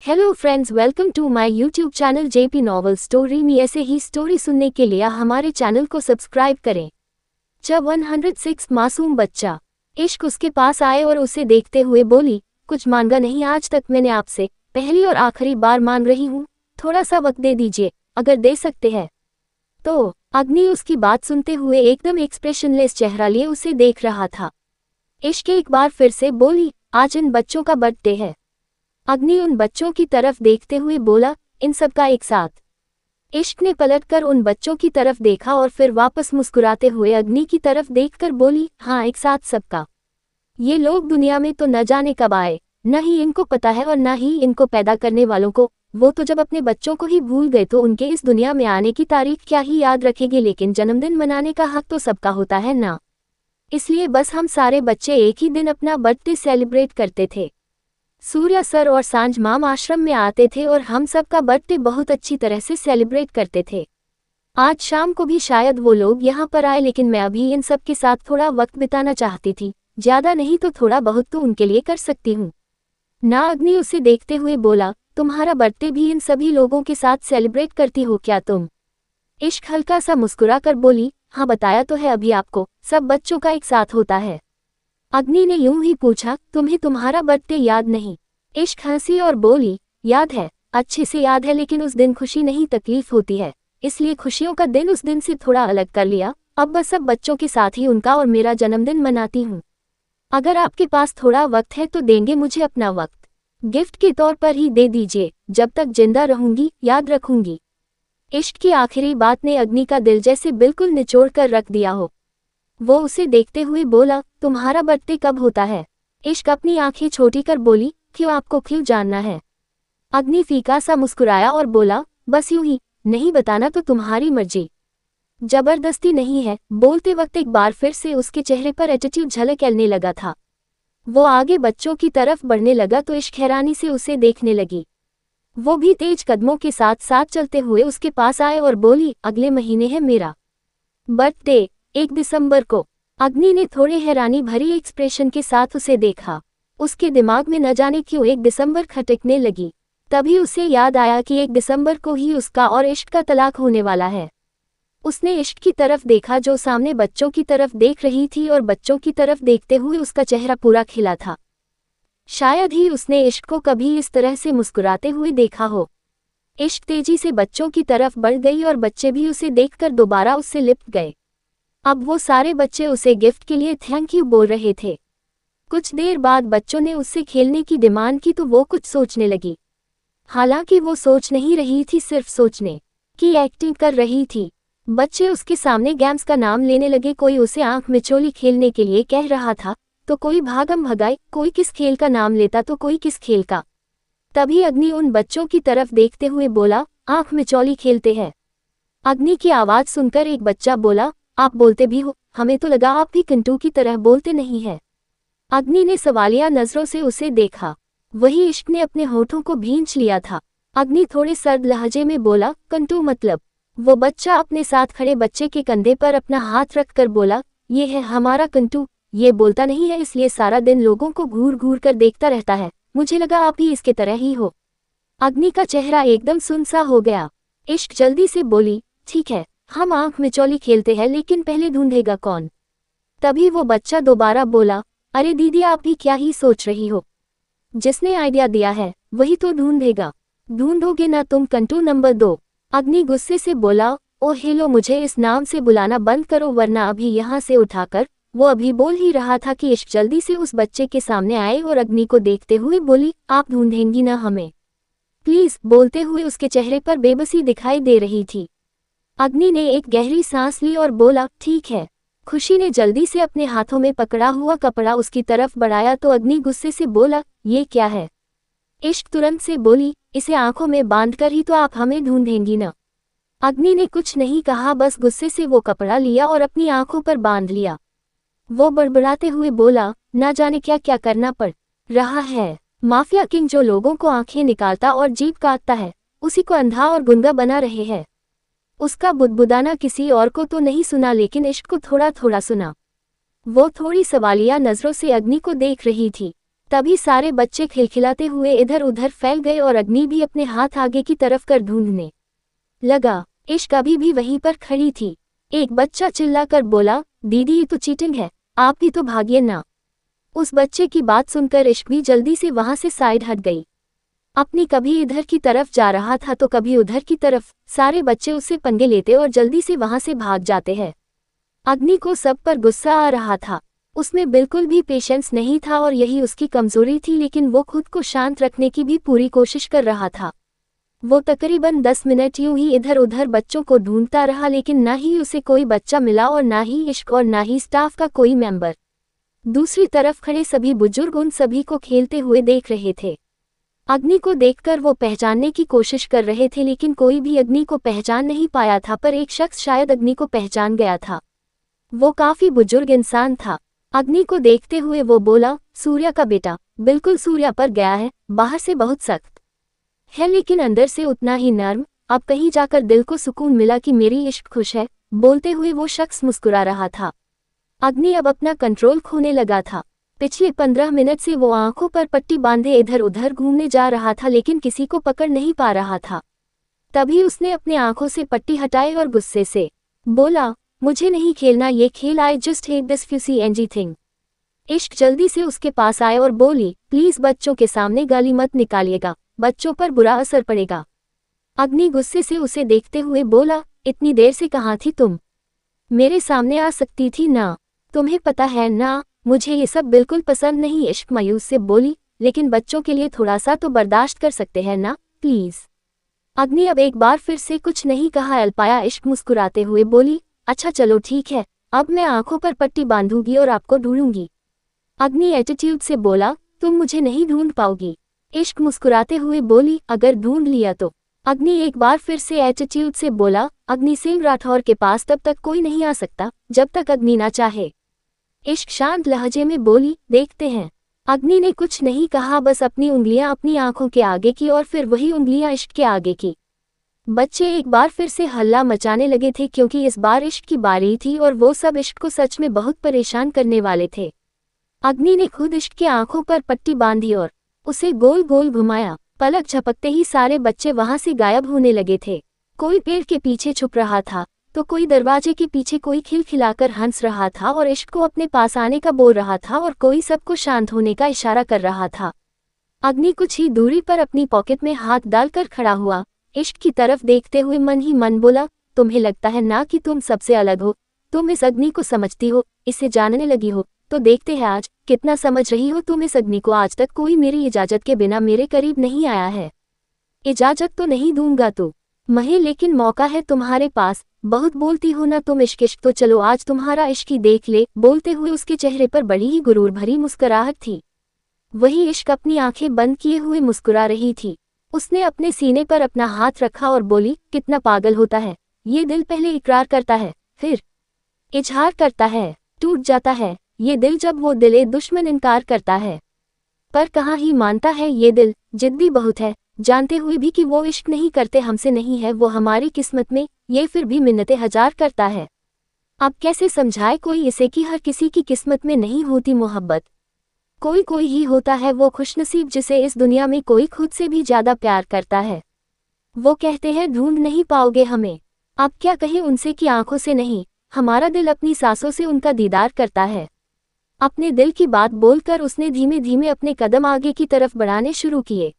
Hello friends, welcome to my YouTube channel JP novel story में। ऐसे ही story सुनने के लिए हमारे चैनल को सब्सक्राइब करें। जब 106 मासूम बच्चा इश्क उसके पास आए और उसे देखते हुए बोली, कुछ मांगा नहीं आज तक मैंने आपसे, पहली और आखिरी बार मांग रही हूँ, थोड़ा सा वक्त दे दीजिए अगर दे सकते हैं तो। अग्नि उसकी बात सुनते हुए एकदम एक्सप्रेशनलेस चेहरा लिए उसे देख रहा था। इश्क एक बार फिर से बोली, आज इन बच्चों का बर्थडे है। अग्नि उन बच्चों की तरफ देखते हुए बोला, इन सब का एक साथ। इश्क ने पलटकर उन बच्चों की तरफ देखा और फिर वापस मुस्कुराते हुए अग्नि की तरफ देखकर बोली, हाँ एक साथ सबका। ये लोग दुनिया में तो न जाने कब आए, न ही इनको पता है और न ही इनको पैदा करने वालों को। वो तो जब अपने बच्चों को ही भूल गए तो उनके इस दुनिया में आने की तारीख क्या ही याद रखेंगे, लेकिन जन्मदिन मनाने का हक तो सबका होता है ना। इसलिए बस हम सारे बच्चे एक ही दिन अपना बर्थडे सेलिब्रेट करते थे। सूर्या सर और सांझ माम आश्रम में आते थे और हम सबका बर्थडे बहुत अच्छी तरह से सेलिब्रेट करते थे। आज शाम को भी शायद वो लोग यहाँ पर आए, लेकिन मैं अभी इन सब के साथ थोड़ा वक्त बिताना चाहती थी, ज्यादा नहीं तो थोड़ा बहुत तो उनके लिए कर सकती हूँ ना। अग्नि उसे देखते हुए बोला, तुम्हारा बर्थडे भी इन सभी लोगों के साथ सेलिब्रेट करती हो क्या तुम? इश्क हल्का सा मुस्कुरा कर बोली, हाँ बताया तो है अभी आपको, सब बच्चों का एक साथ होता है। अग्नि ने यूं ही पूछा, तुम्हें तुम्हारा बर्थडे याद नहीं? इश्क हंसी और बोली, याद है, अच्छे से याद है, लेकिन उस दिन खुशी नहीं तकलीफ होती है, इसलिए खुशियों का दिन उस दिन से थोड़ा अलग कर लिया। अब बस सब बच्चों के साथ ही उनका और मेरा जन्मदिन मनाती हूँ। अगर आपके पास थोड़ा वक्त है तो देंगे मुझे अपना वक्त, गिफ्ट के तौर पर ही दे दीजिए, जब तक जिंदा रहूंगी याद रखूंगी। इश्क की आखिरी बात ने अग्नि का दिल जैसे बिल्कुल निचोड़ कर रख दिया हो। वो उसे देखते हुए बोला, तुम्हारा बर्थडे कब होता है? इश्क अपनी आंखें छोटी कर बोली, क्यों आपको क्यों जानना है? अग्नि फीका सा मुस्कुराया और बोला, बस यूं ही, नहीं बताना तो तुम्हारी मर्जी, जबरदस्ती नहीं है। बोलते वक्त एक बार फिर से उसके चेहरे पर एटीट्यूड झलकने लगा था। वो आगे बच्चों की तरफ बढ़ने लगा तो इश्क हैरानी से उसे देखने लगी। वो भी तेज कदमों के साथ साथ चलते हुए उसके पास आए और बोली, अगले महीने है मेरा बर्थडे, 1 दिसंबर को। अग्नि ने थोड़े हैरानी भरी एक्सप्रेशन के साथ उसे देखा। उसके दिमाग में न जाने क्यों 1 दिसंबर खटकने लगी। तभी उसे याद आया कि 1 दिसंबर को ही उसका और इश्क का तलाक होने वाला है। उसने इश्क की तरफ देखा जो सामने बच्चों की तरफ देख रही थी और बच्चों की तरफ देखते हुए उसका चेहरा पूरा खिला था। शायद ही उसने इश्क को कभी इस तरह से मुस्कुराते हुए देखा हो। इश्क तेजी से बच्चों की तरफ बढ़ गई और बच्चे भी उसे देखकर दोबारा उससे लिपट गए। अब वो सारे बच्चे उसे गिफ्ट के लिए थैंक यू बोल रहे थे। कुछ देर बाद बच्चों ने उससे खेलने की डिमांड की तो वो कुछ सोचने लगी। हालांकि वो सोच नहीं रही थी, सिर्फ सोचने की एक्टिंग कर रही थी। बच्चे उसके सामने गेम्स का नाम लेने लगे। कोई उसे आंख मिचोली खेलने के लिए कह रहा था तो कोई भागम भगाई, कोई किस खेल का नाम लेता तो कोई किस खेल का। तभी अग्नि उन बच्चों की तरफ देखते हुए बोला, आंख मिचौली खेलते हैं। अग्नि की आवाज सुनकर एक बच्चा बोला, आप बोलते भी हो, हमें तो लगा आप भी कंटू की तरह बोलते नहीं है। अग्नि ने सवालिया नजरों से उसे देखा। वही इश्क ने अपने होठों को भींच लिया था। अग्नि थोड़े सर्द लहजे में बोला, कंटू मतलब? वो बच्चा अपने साथ खड़े बच्चे के कंधे पर अपना हाथ रखकर बोला, ये है हमारा कंटू, ये बोलता नहीं है इसलिए सारा दिन लोगों को घूर घूर कर देखता रहता है, मुझे लगा आप ही इसके तरह ही हो। अग्नि का चेहरा एकदम सुनसा हो गया। इश्क जल्दी से बोली, ठीक है, हम आंख मिचौली खेलते हैं, लेकिन पहले ढूंढेगा कौन? तभी वो बच्चा दोबारा बोला, अरे दीदी आप भी क्या ही सोच रही हो, जिसने आइडिया दिया है वही तो ढूंढेगा, ढूंढोगे ना तुम कंटू नंबर 2। अग्नि गुस्से से बोला, ओ हेलो, मुझे इस नाम से बुलाना बंद करो वरना अभी यहाँ से उठाकर। वो अभी बोल ही रहा था कि इश्क जल्दी से उस बच्चे के सामने आए और अग्नि को देखते हुए बोली, आप ढूंढेंगी ना हमें प्लीज? बोलते हुए उसके चेहरे पर बेबसी दिखाई दे रही थी। अग्नि ने एक गहरी सांस ली और बोला, ठीक है। खुशी ने जल्दी से अपने हाथों में पकड़ा हुआ कपड़ा उसकी तरफ बढ़ाया तो अग्नि गुस्से से बोला, ये क्या है? इश्क तुरंत से बोली, इसे आंखों में बांधकर ही तो आप हमें ढूंढेंगी ना। अग्नि ने कुछ नहीं कहा, बस गुस्से से वो कपड़ा लिया और अपनी आंखों पर बांध लिया। वो बड़बड़ाते हुए बोला, ना जाने क्या क्या करना पड़ रहा है। माफिया किंग जो लोगों को आंखें निकालता और जीभ काटता है, उसी को अंधा और गुंगा बना रहे हैं। उसका बुदबुदाना किसी और को तो नहीं सुना, लेकिन इश्क को थोड़ा थोड़ा सुना। वो थोड़ी सवालिया नजरों से अग्नि को देख रही थी। तभी सारे बच्चे खिलखिलाते हुए इधर उधर फैल गए और अग्नि भी अपने हाथ आगे की तरफ कर ढूंढने लगा। इश्क अभी भी वहीं पर खड़ी थी। एक बच्चा चिल्लाकर बोला, दीदी ये तो चीटिंग है, आप भी तो भागिए ना। उस बच्चे की बात सुनकर इश्क भी जल्दी से वहां से साइड हट गई। अपनी कभी इधर की तरफ जा रहा था तो कभी उधर की तरफ। सारे बच्चे उससे पंगे लेते और जल्दी से वहां से भाग जाते हैं। अग्नि को सब पर गुस्सा आ रहा था। उसमें बिल्कुल भी पेशेंस नहीं था और यही उसकी कमजोरी थी, लेकिन वो खुद को शांत रखने की भी पूरी कोशिश कर रहा था। वो तकरीबन 10 मिनट यूं ही इधर उधर बच्चों को ढूंढता रहा, लेकिन ना ही उसे कोई बच्चा मिला और ना ही इश्क और ना ही स्टाफ का कोई मेंबर। दूसरी तरफ खड़े सभी बुजुर्ग उन सभी को खेलते हुए देख रहे थे। अग्नि को देखकर वो पहचानने की कोशिश कर रहे थे, लेकिन कोई भी अग्नि को पहचान नहीं पाया था, पर एक शख्स शायद अग्नि को पहचान गया था। वो काफी बुजुर्ग इंसान था। अग्नि को देखते हुए वो बोला, सूर्या का बेटा। बिल्कुल सूर्या पर गया है, बाहर से बहुत सख्त है लेकिन अंदर से उतना ही नर्म। अब कहीं जाकर दिल को सुकून मिला कि मेरी इश्क खुश है। बोलते हुए वो शख्स मुस्कुरा रहा था। अग्नि अब अपना कंट्रोल खोने लगा था। पिछले 15 मिनट से वो आंखों पर पट्टी बांधे इधर उधर घूमने जा रहा था, लेकिन किसी को पकड़ नहीं पा रहा था। तभी उसने अपने आंखों से पट्टी हटाई और गुस्से से बोला, मुझे नहीं खेलना ये खेल, I just hate this fussy anything. इश्क जल्दी से उसके पास आए और बोली, प्लीज बच्चों के सामने गाली मत निकालिएगा, बच्चों पर बुरा असर पड़ेगा। अग्नि गुस्से से उसे देखते हुए बोला, इतनी देर से कहाँ थी तुम? मेरे सामने आ सकती थी ना? तुम्हें पता है ना, मुझे ये सब बिल्कुल पसंद नहीं। इश्क मायूस से बोली, लेकिन बच्चों के लिए थोड़ा सा तो बर्दाश्त कर सकते हैं ना, प्लीज। अग्नि अब एक बार फिर से कुछ नहीं कहा। अलपाया इश्क मुस्कुराते हुए बोली, अच्छा चलो ठीक है, अब मैं आंखों पर पट्टी बांधूंगी और आपको ढूंढूंगी। अग्नि एटीट्यूड से बोला, तुम मुझे नहीं ढूंढ पाओगी। इश्क मुस्कुराते हुए बोली, अगर ढूंढ लिया तो? अग्नि एक बार फिर से एटीट्यूड से बोला, अग्नि सिंह राठौर के पास तब तक कोई नहीं आ सकता जब तक अग्नि ना चाहे। इश्क शांत लहजे में बोली, देखते हैं। अग्नि ने कुछ नहीं कहा, बस अपनी उंगलियां अपनी आंखों के आगे की और फिर वही उंगलियां इश्क के आगे की। बच्चे एक बार फिर से हल्ला मचाने लगे थे, क्योंकि इस बार इश्क की बारी थी और वो सब इश्क को सच में बहुत परेशान करने वाले थे। अग्नि ने खुद इश्क के आंखों पर पट्टी बांधी और उसे गोल गोल घुमाया। पलक झपकते ही सारे बच्चे वहां से गायब होने लगे थे। कोई पेड़ के पीछे छुप रहा था तो कोई दरवाजे के पीछे, कोई खिलखिलाकर हंस रहा था और इश्क को अपने पास आने का बोल रहा था और कोई सबको शांत होने का इशारा कर रहा था। अग्नि कुछ ही दूरी पर अपनी पॉकेट में हाथ डालकर खड़ा हुआ। इश्क की तरफ देखते हुए मन ही मन बोला, तुम्हें लगता है ना कि तुम सबसे अलग हो? तुम इस अग्नि को समझती हो, इसे जानने लगी हो, तो देखते हैं आज कितना समझ रही हो तुम इस अग्नि को। आज तक कोई मेरी इजाजत के बिना मेरे करीब नहीं आया है। इजाजत तो नहीं दूंगा तो महे, लेकिन मौका है तुम्हारे पास। बहुत बोलती हो ना तुम इश्क इश्क, तो चलो आज तुम्हारा इश्क ही देख ले। बोलते हुए उसके चेहरे पर बड़ी ही गुरूर भरी मुस्कुराहट थी। वही इश्क अपनी आंखें बंद किए हुए मुस्कुरा रही थी। उसने अपने सीने पर अपना हाथ रखा और बोली, कितना पागल होता है ये दिल, पहले इकरार करता है फिर इजहार करता है, टूट जाता है ये दिल जब वो दिले दुश्मन इनकार करता है। पर कहाँ ही मानता है ये दिल, जिद्दी बहुत है, जानते हुए भी कि वो इश्क नहीं करते, हमसे नहीं है वो हमारी किस्मत में, ये फिर भी मिन्नतें हजार करता है। अब कैसे समझाए कोई इसे कि हर किसी की किस्मत में नहीं होती मोहब्बत। कोई कोई ही होता है वो खुशनसीब जिसे इस दुनिया में कोई खुद से भी ज्यादा प्यार करता है। वो कहते हैं ढूंढ नहीं पाओगे हमें। अब क्या कहें उनसे कि आंखों से नहीं, हमारा दिल अपनी सांसों से उनका दीदार करता है। अपने दिल की बात बोलकर उसने धीमे धीमे अपने कदम आगे की तरफ बढ़ाने शुरू किए।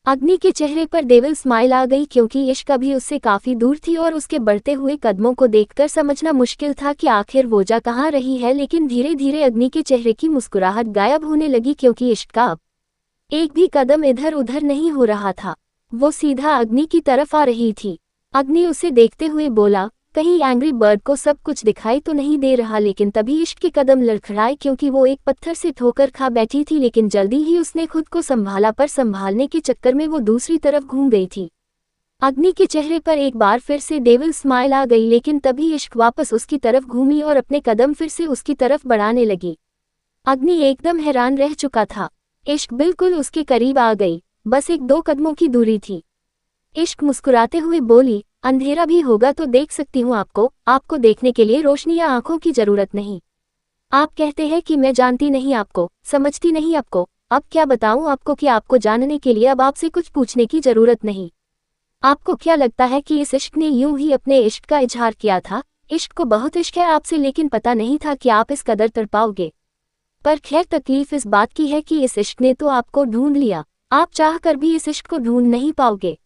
अग्नि के चेहरे पर डेविल स्माइल आ गई, क्योंकि इश्क अभी उससे काफी दूर थी और उसके बढ़ते हुए कदमों को देखकर समझना मुश्किल था कि आखिर वो जा कहाँ रही है। लेकिन धीरे धीरे अग्नि के चेहरे की मुस्कुराहट गायब होने लगी, क्योंकि इश्क का अब एक भी कदम इधर उधर नहीं हो रहा था। वो सीधा अग्नि की तरफ आ रही थी। अग्नि उसे देखते हुए बोला, कहीं एंग्री बर्ड को सब कुछ दिखाई तो नहीं दे रहा। लेकिन तभी इश्क के कदम लड़खड़ाए, क्योंकि वो एक पत्थर से ठोकर खा बैठी थी। लेकिन जल्दी ही उसने खुद को संभाला, पर संभालने के चक्कर में वो दूसरी तरफ घूम गई थी। अग्नि के चेहरे पर एक बार फिर से डेविल स्माइल आ गई, लेकिन तभी इश्क वापस उसकी तरफ घूमी और अपने कदम फिर से उसकी तरफ बढ़ाने लगी। अग्नि एकदम हैरान रह चुका था। इश्क बिल्कुल उसके करीब आ गई, बस 1-2 कदमों की दूरी थी। इश्क मुस्कुराते हुए बोली, अंधेरा भी होगा तो देख सकती हूँ आपको देखने के लिए रोशनी या आंखों की जरूरत नहीं। आप कहते हैं कि मैं जानती नहीं आपको, समझती नहीं आपको, अब क्या बताऊं आपको कि आपको जानने के लिए अब आपसे कुछ पूछने की जरूरत नहीं। आपको क्या लगता है कि इस इश्क ने यूं ही अपने इश्क का इजहार किया था? इश्क को बहुत इश्क है आपसे, लेकिन पता नहीं था कि आप इस कदर तड़पाओगे। पर खैर, तकलीफ इस बात की है कि इस इश्क ने तो आपको ढूंढ लिया। आप चाह कर भी इस इश्क को ढूंढ नहीं पाओगे।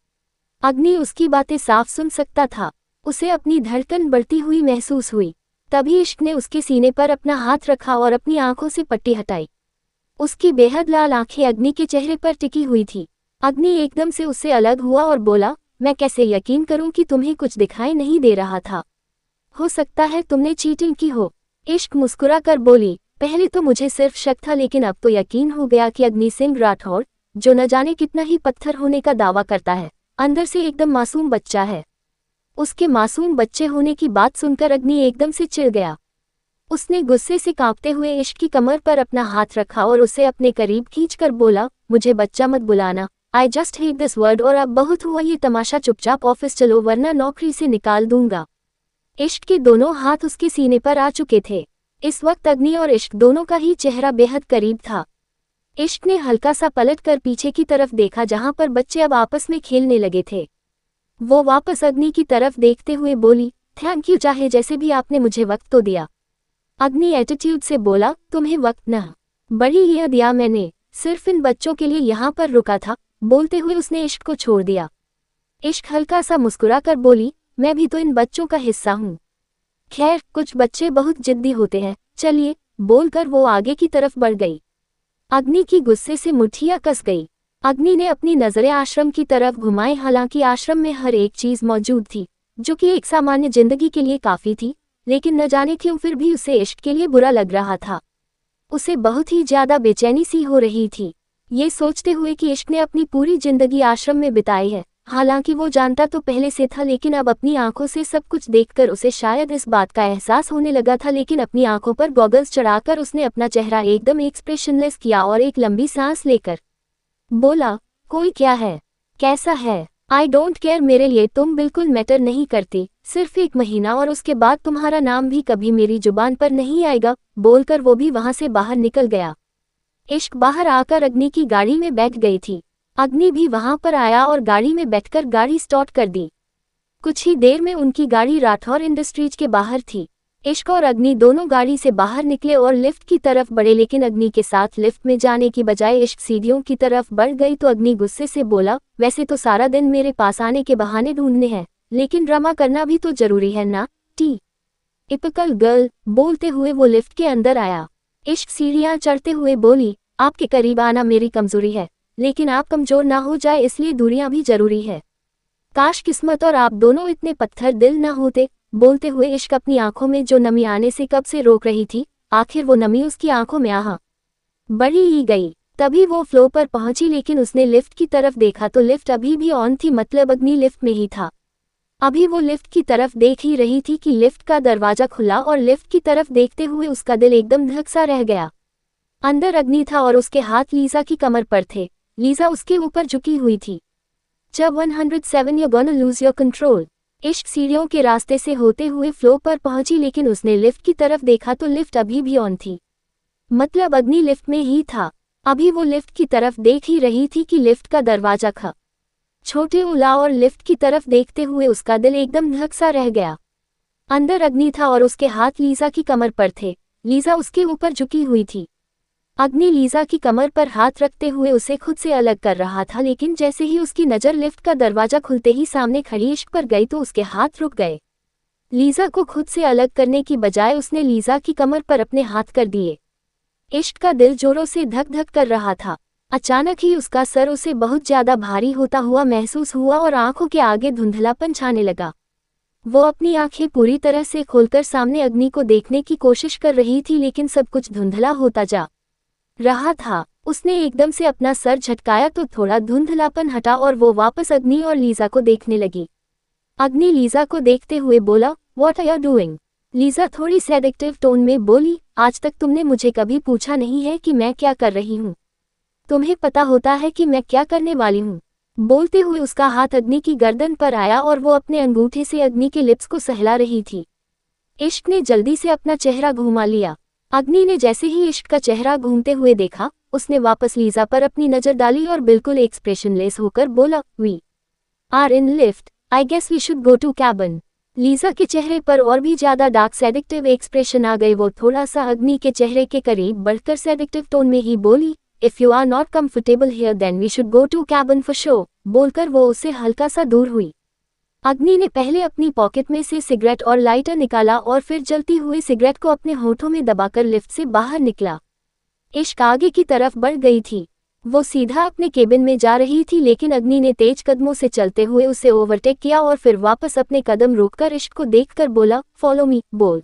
अग्नि उसकी बातें साफ सुन सकता था। उसे अपनी धड़कन बढ़ती हुई महसूस हुई। तभी इश्क ने उसके सीने पर अपना हाथ रखा और अपनी आंखों से पट्टी हटाई। उसकी बेहद लाल आंखें अग्नि के चेहरे पर टिकी हुई थी। अग्नि एकदम से उससे अलग हुआ और बोला, मैं कैसे यकीन करूं कि तुम्हें कुछ दिखाई नहीं दे रहा था? हो सकता है तुमने चीटिंग की हो। इश्क मुस्कुरा कर बोली, पहले तो मुझे सिर्फ शक था, लेकिन अब तो यकीन हो गया कि अग्नि सिंह राठौर, जो न जाने कितना ही पत्थर होने का दावा करता है, अंदर से एकदम मासूम बच्चा है। उसके मासूम बच्चे होने की बात सुनकर अग्नि एकदम से चिढ़ गया। उसने गुस्से से कांपते हुए इश्क की कमर पर अपना हाथ रखा और उसे अपने करीब खींचकर बोला, मुझे बच्चा मत बुलाना। आई जस्ट हेट दिस वर्ड। और अब बहुत हुआ ये तमाशा, चुपचाप ऑफिस चलो वरना नौकरी से निकाल दूंगा। इश्क के दोनों हाथ उसके सीने पर आ चुके थे। इस वक्त अग्नि और इश्क दोनों का ही चेहरा बेहद करीब था। इश्क ने हल्का सा पलट कर पीछे की तरफ देखा, जहां पर बच्चे अब आपस में खेलने लगे थे। वो वापस अग्नि की तरफ देखते हुए बोली, थैंक यू, चाहे जैसे भी आपने मुझे वक्त तो दिया। अग्नि एटीट्यूड से बोला, तुम्हें वक्त न बड़ी ये दिया मैंने, सिर्फ इन बच्चों के लिए यहाँ पर रुका था। बोलते हुए उसने इश्क को छोड़ दिया। इश्क हल्का सा मुस्कुरा कर बोली, मैं भी तो इन बच्चों का हिस्सा हूँ। खैर, कुछ बच्चे बहुत जिद्दी होते हैं, चलिए। बोलकर वो आगे की तरफ बढ़ गई। अग्नि की गुस्से से मुठ्ठियां कस गई। अग्नि ने अपनी नजरें आश्रम की तरफ घुमाई। हालांकि आश्रम में हर एक चीज मौजूद थी जो कि एक सामान्य जिंदगी के लिए काफी थी, लेकिन न जाने क्यों फिर भी उसे इश्क के लिए बुरा लग रहा था। उसे बहुत ही ज्यादा बेचैनी सी हो रही थी, ये सोचते हुए कि इश्क ने अपनी पूरी जिंदगी आश्रम में बिताई है। हालांकि वो जानता तो पहले से था, लेकिन अब अपनी आंखों से सब कुछ देखकर उसे शायद इस बात का एहसास होने लगा था। लेकिन अपनी आंखों पर गॉगल्स चढ़ाकर उसने अपना चेहरा एकदम एक्सप्रेशनलेस किया और एक लंबी सांस लेकर बोला, कोई क्या है, कैसा है, आई डोंट केयर, मेरे लिए तुम बिल्कुल मैटर नहीं करती। सिर्फ 1 महीना और उसके बाद तुम्हारा नाम भी कभी मेरी जुबान पर नहीं आएगा। बोलकर वो भी वहां से बाहर निकल गया। इश्क बाहर आकर अग्नि की गाड़ी में बैठ गई थी। अग्नि भी वहां पर आया और गाड़ी में बैठकर गाड़ी स्टार्ट कर दी। कुछ ही देर में उनकी गाड़ी राठौर इंडस्ट्रीज के बाहर थी। इश्क और अग्नि दोनों गाड़ी से बाहर निकले और लिफ्ट की तरफ बढ़े, लेकिन अग्नि के साथ लिफ्ट में जाने की बजाय इश्क सीढ़ियों की तरफ बढ़ गई। तो अग्नि गुस्से से बोला, वैसे तो सारा दिन मेरे पास आने के बहाने ढूंढने हैं, लेकिन ड्रामा करना भी तो जरूरी है ना, टिपिकल गर्ल। बोलते हुए वो लिफ्ट के अंदर आया। इश्क सीढ़ियां चढ़ते हुए बोली, आपके करीब आना मेरी कमजोरी है, लेकिन आप कमजोर ना हो जाए इसलिए दूरियां भी जरूरी है। काश किस्मत और आप दोनों इतने पत्थर दिल न होते। बोलते हुए इश्क अपनी आंखों में जो नमी आने से कब से रोक रही थी, आखिर वो नमी उसकी आंखों में बढ़ी ही गई। तभी वो फ्लोर पर पहुंची, लेकिन उसने लिफ्ट की तरफ देखा तो लिफ्ट अभी भी ऑन थी, मतलब अग्नि लिफ्ट में ही था। अभी वो लिफ्ट की तरफ देख ही रही थी कि लिफ्ट का दरवाजा खुला और लिफ्ट की तरफ देखते हुए उसका दिल एकदम धक सा रह गया। अंदर अग्नि था और उसके हाथ लीजा की कमर पर थे। लीजा उसके ऊपर झुकी हुई थी। जब 107 You're gonna lose your control। इश्क सीढ़ियों के रास्ते से होते हुए फ्लोर पर पहुंची, लेकिन उसने लिफ्ट की तरफ देखा तो लिफ्ट अभी भी ऑन थी, मतलब अग्नि लिफ्ट में ही था। अभी वो लिफ्ट की तरफ देख ही रही थी कि लिफ्ट का दरवाजा छोटे उला और लिफ्ट की तरफ देखते हुए उसका दिल एकदम धक सा रह गया। अंदर अग्नि था और उसके हाथ लीजा की कमर पर थे। लीजा उसके ऊपर झुकी हुई थी। अग्नि लीजा की कमर पर हाथ रखते हुए उसे खुद से अलग कर रहा था, लेकिन जैसे ही उसकी नज़र लिफ्ट का दरवाजा खुलते ही सामने खड़ी इश्क पर गई तो उसके हाथ रुक गए। लीजा को खुद से अलग करने की बजाय उसने लीजा की कमर पर अपने हाथ कर दिए। इश्क का दिल जोरों से धक धक कर रहा था। अचानक ही उसका सर उसे बहुत ज्यादा भारी होता हुआ महसूस हुआ और आंखों के आगे धुंधलापन छाने लगा। वो अपनी आंखें पूरी तरह से खोलकर सामने अग्नि को देखने की कोशिश कर रही थी, लेकिन सब कुछ धुंधला होता जा रहा था। उसने एकदम से अपना सर झटकाया तो थोड़ा धुंधलापन हटा और वो वापस अग्नि और लीजा को देखने लगी। अग्नि लीजा को देखते हुए बोला, what are you doing? Lisa थोड़ी सेडेक्टिव टोन में बोली, आज तक तुमने मुझे कभी पूछा नहीं है कि मैं क्या कर रही हूँ। तुम्हें पता होता है कि मैं क्या करने वाली हूँ। बोलते हुए उसका हाथ अग्नि की गर्दन पर आया और वो अपने अंगूठे से अग्नि के लिप्स को सहला रही थी। इश्क ने जल्दी से अपना चेहरा घुमा लिया। अग्नि ने जैसे ही इश्क का चेहरा घूमते हुए देखा, उसने वापस लीजा पर अपनी नजर डाली और बिल्कुल एक्सप्रेशनलेस होकर बोला, we are in lift, I guess we should go to cabin. Lisa के चेहरे पर और भी ज्यादा डार्क सेडिक्टिव एक्सप्रेशन आ गए। वो थोड़ा सा अग्नि के चेहरे के करीब बढ़कर सेडिक्टिव टोन में ही बोली, if you are not comfortable here then we should go to cabin for sure. बोलकर वो उससे हल्का सा दूर हुई। अग्नि ने पहले अपनी पॉकेट में से सिगरेट और लाइटर निकाला और फिर जलती हुई सिगरेट को अपने होठों में दबाकर लिफ्ट से बाहर निकला। इश्क आगे की तरफ बढ़ गई थी। वो सीधा अपने केबिन में जा रही थी, लेकिन अग्नि ने तेज कदमों से चलते हुए उसे ओवरटेक किया और फिर वापस अपने कदम रोककर इश्क को देखकर बोला, फॉलो मी। बोल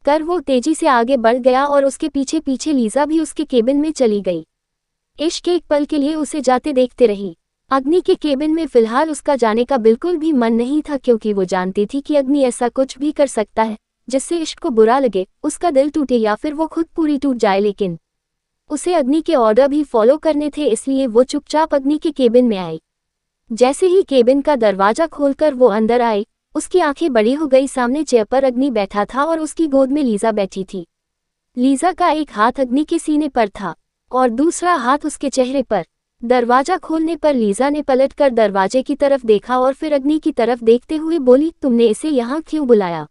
कर वो तेजी से आगे बढ़ गया और उसके पीछे पीछे लीजा भी उसके केबिन में चली गई। इश्क एक पल के लिए उसे जाते देखते रही। अग्नि के केबिन में फिलहाल उसका जाने का बिल्कुल भी मन नहीं था, क्योंकि वो जानती थी कि अग्नि ऐसा कुछ भी कर सकता है जिससे इश्क को बुरा लगे, उसका दिल टूटे या फिर वो खुद पूरी टूट जाए। लेकिन उसे अग्नि के ऑर्डर भी फॉलो करने थे, इसलिए वो चुपचाप अग्नि के केबिन में आई। जैसे ही केबिन का दरवाजा खोलकर वो अंदर आई, उसकी आंखें बड़ी हो गई। सामने चेयर पर अग्नि बैठा था और उसकी गोद में लीजा बैठी थी। लीजा का एक हाथ अग्नि के सीने पर था और दूसरा हाथ उसके चेहरे पर। दरवाजा खोलने पर लीजा ने पलटकर दरवाजे की तरफ देखा और फिर अग्नि की तरफ देखते हुए बोली, तुमने इसे यहाँ क्यों बुलाया?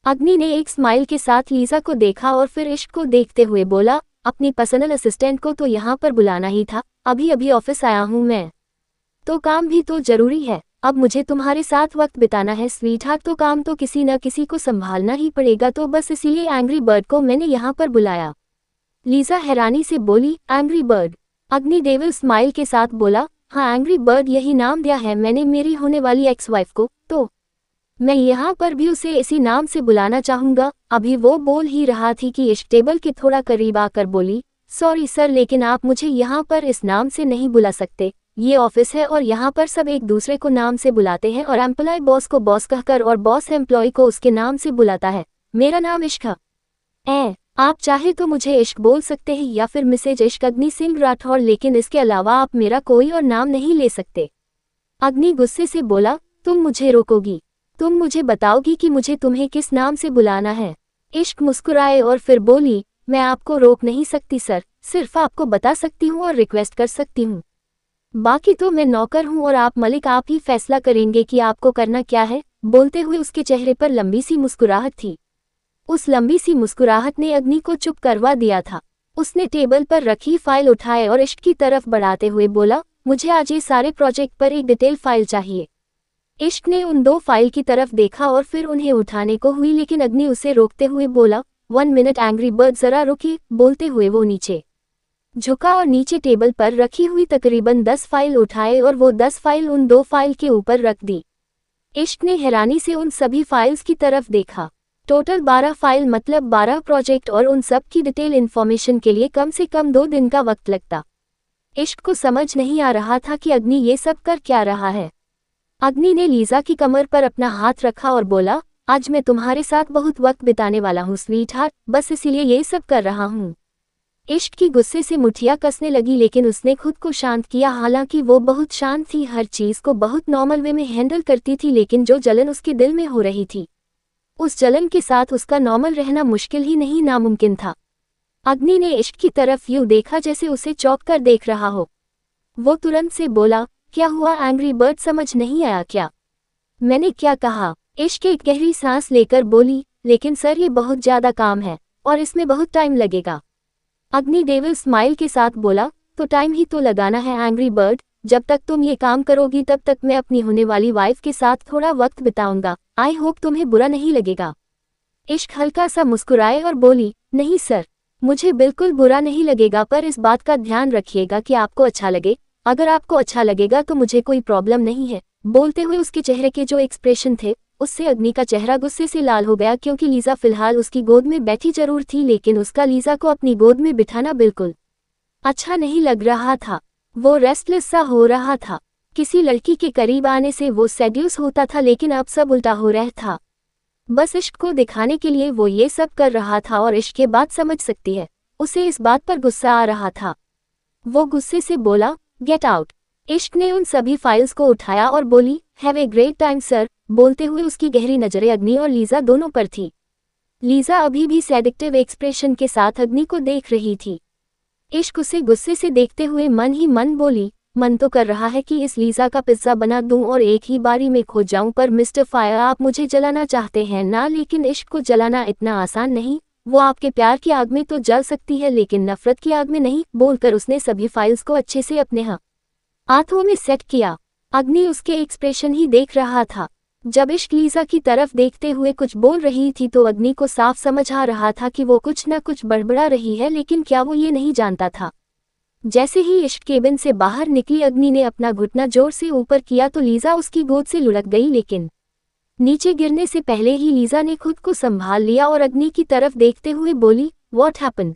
अग्नि ने एक स्माइल के साथ लीजा को देखा और फिर इश्क को देखते हुए बोला, अपनी पर्सनल असिस्टेंट को तो यहाँ पर बुलाना ही था, अभी अभी ऑफिस आया हूँ मैं, तो काम भी तो जरूरी है। अब मुझे तुम्हारे साथ वक्त बिताना है स्वीटहार्ट, तो काम तो किसी न किसी को संभालना ही पड़ेगा, तो बस इसीलिए एंग्री बर्ड को मैंने यहाँ पर बुलाया। लीजा हैरानी से बोली, एंग्री बर्ड? अग्नि डेविल स्माइल के साथ बोला, हाँ एंग्री बर्ड यही नाम दिया है मैंने मेरी होने वाली एक्स वाइफ को, तो मैं यहाँ पर भी उसे इसी नाम से बुलाना चाहूँगा। अभी वो बोल ही रहा थी कि इश्क टेबल के थोड़ा करीब आकर बोली, सॉरी सर, लेकिन आप मुझे यहाँ पर इस नाम से नहीं बुला सकते, ये ऑफिस है और यहाँ पर सब एक दूसरे को नाम से बुलाते हैं और एम्प्लॉय बॉस को बॉस कहकर और बॉस एम्प्लॉय को उसके नाम से बुलाता है। मेरा नाम इश्क है। आप चाहे तो मुझे इश्क बोल सकते हैं या फिर मिसेज इश्क अग्नि सिंह राठौर, लेकिन इसके अलावा आप मेरा कोई और नाम नहीं ले सकते। अग्नि गुस्से से बोला, तुम मुझे रोकोगी? तुम मुझे बताओगी कि मुझे तुम्हें किस नाम से बुलाना है? इश्क मुस्कुराए और फिर बोली, मैं आपको रोक नहीं सकती सर, सिर्फ आपको बता सकती हूँ और रिक्वेस्ट कर सकती हूँ। बाकी तो मैं नौकर हूँ और आप मलिक, आप ही फैसला करेंगे कि आपको करना क्या है। बोलते हुए उसके चेहरे पर लंबी सी मुस्कुराहट थी। उस लंबी सी मुस्कुराहट ने अग्नि को चुप करवा दिया था। उसने टेबल पर रखी फाइल उठाए और इश्क की तरफ बढ़ाते हुए बोला, मुझे आज ये सारे प्रोजेक्ट पर एक डिटेल फाइल चाहिए। इश्क ने उन दो फाइल की तरफ देखा और फिर उन्हें उठाने को हुई, लेकिन अग्नि उसे रोकते हुए बोला, 1 मिनट एंग्री बर्ड, जरा रुकिए। बोलते हुए वो नीचे झुका और नीचे टेबल पर रखी हुई तकरीबन 10 फाइल उठाए और वो 10 फाइल उन दो फाइल के ऊपर रख दी। इश्क ने हैरानी से उन सभी फाइल्स की तरफ देखा। टोटल 12 फाइल, मतलब 12 प्रोजेक्ट, और उन सब की डिटेल इन्फॉर्मेशन के लिए कम से कम 2 दिन का वक्त लगता। इश्क को समझ नहीं आ रहा था कि अग्नि ये सब कर क्या रहा है। अग्नि ने लीजा की कमर पर अपना हाथ रखा और बोला, आज मैं तुम्हारे साथ बहुत वक्त बिताने वाला हूँ स्वीटहार्ट, बस इसीलिए ये सब कर रहा हूँ। इश्क की गुस्से से मुठियाँ कसने लगी, लेकिन उसने खुद को शांत किया। हालांकि वो बहुत शांत थी, हर चीज को बहुत नॉर्मल वे में हैंडल करती थी, लेकिन जो जलन उसके दिल में हो रही थी, उस जलन के साथ उसका नॉर्मल रहना मुश्किल ही नहीं, नामुमकिन था। अग्नि ने इश्क की तरफ यूं देखा जैसे उसे चौंक कर देख रहा हो। वो तुरंत से बोला, क्या हुआ एंग्री बर्ड, समझ नहीं आया क्या? मैंने क्या कहा? इश्क एक गहरी सांस लेकर बोली, लेकिन सर ये बहुत ज्यादा काम है और इसमें बहुत टाइम लगेगा। अग्नि डेविल स्माइल के साथ बोला, तो टाइम ही तो लगाना है एंग्री बर्ड, जब तक तुम ये काम करोगी तब तक मैं अपनी होने वाली वाइफ के साथ थोड़ा वक्त बिताऊंगा। आई होप तुम्हें बुरा नहीं लगेगा। इश्क हल्का सा मुस्कुराए और बोली, नहीं सर, मुझे बिल्कुल बुरा नहीं लगेगा, पर इस बात का ध्यान रखिएगा कि आपको अच्छा लगे। अगर आपको अच्छा लगेगा तो मुझे कोई प्रॉब्लम नहीं है। बोलते हुए उसके चेहरे के जो एक्सप्रेशन थे, उससे अग्नि का चेहरा गुस्से से लाल हो गया, क्योंकि लीजा फिलहाल उसकी गोद में बैठी जरूर थी, लेकिन उसका लीजा को अपनी गोद में बिठाना बिल्कुल अच्छा नहीं लग रहा था। वो रेस्टलेस सा हो रहा था। किसी लड़की के करीब आने से वो सेड्यूस होता था, लेकिन अब सब उल्टा हो रहा था। बस इश्क को दिखाने के लिए वो ये सब कर रहा था, और इश्क के बात समझ सकती है, उसे इस बात पर गुस्सा आ रहा था। वो गुस्से से बोला, गेट आउट। इश्क ने उन सभी फाइल्स को उठाया और बोली, have a great time sir. बोलते हुए उसकी गहरी नजरें अग्नि और लीजा दोनों पर थी। लीजा अभी भी सेडिक्टिव एक्सप्रेशन के साथ अग्नि को देख रही थी। इश्क उसे गुस्से से देखते हुए मन ही मन बोली, मन तो कर रहा है कि इस लीजा का पिज्जा बना दूं और एक ही बारी में खो जाऊं, पर मिस्टर फायर आप मुझे जलाना चाहते हैं ना, लेकिन इश्क को जलाना इतना आसान नहीं। वो आपके प्यार की आग में तो जल सकती है लेकिन नफरत की आग में नहीं, बोलकर उसने सभी फाइल्स को अच्छे से अपने हाथों में सेट किया। अग्नि उसके एक्सप्रेशन ही देख रहा था। जब इश्क लीजा की तरफ देखते हुए कुछ बोल रही थी तो अग्नि को साफ समझ आ रहा था कि वो कुछ न कुछ बड़बड़ा रही है, लेकिन क्या वो ये नहीं जानता था। जैसे ही इश्क केबिन से बाहर निकली अग्नि ने अपना घुटना जोर से ऊपर किया तो लीजा उसकी गोद से लुढ़क गई, लेकिन नीचे गिरने से पहले ही लीजा ने खुद को संभाल लिया और अग्नि की तरफ देखते हुए बोली, व्हाट हैपेंड?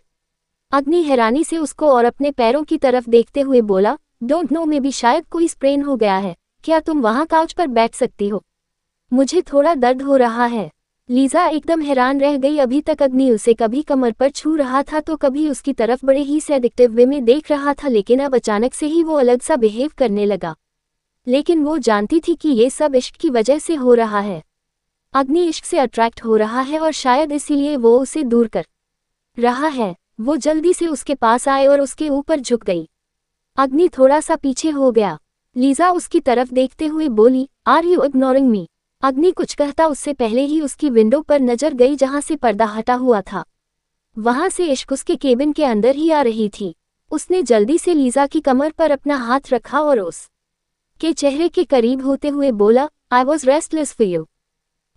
अग्नि हैरानी से उसको और अपने पैरों की तरफ देखते हुए बोला, डोंट नो, मे बी शायद कोई स्प्रेन हो गया है। क्या तुम वहां काउच पर बैठ सकती हो? मुझे थोड़ा दर्द हो रहा है। लीजा एकदम हैरान रह गई। अभी तक अग्नि उसे कभी कमर पर छू रहा था तो कभी उसकी तरफ बड़े ही सेडिक्टिव वे में देख रहा था, लेकिन अब अचानक से ही वो अलग सा बिहेव करने लगा। लेकिन वो जानती थी कि ये सब इश्क की वजह से हो रहा है। अग्नि इश्क से अट्रैक्ट हो रहा है और शायद इसीलिए वो उसे दूर कर रहा है। वो जल्दी से उसके पास आए और उसके ऊपर झुक गई। अग्नि थोड़ा सा पीछे हो गया। लीजा उसकी तरफ देखते हुए बोली, आर यू इग्नोरिंग मी? अग्नि कुछ कहता उससे पहले ही उसकी विंडो पर नजर गई जहां से पर्दा हटा हुआ था। वहां से इश्क उसके केबिन के अंदर ही आ रही थी। उसने जल्दी से लीजा की कमर पर अपना हाथ रखा और उसके चेहरे के करीब होते हुए बोला, I was restless for you.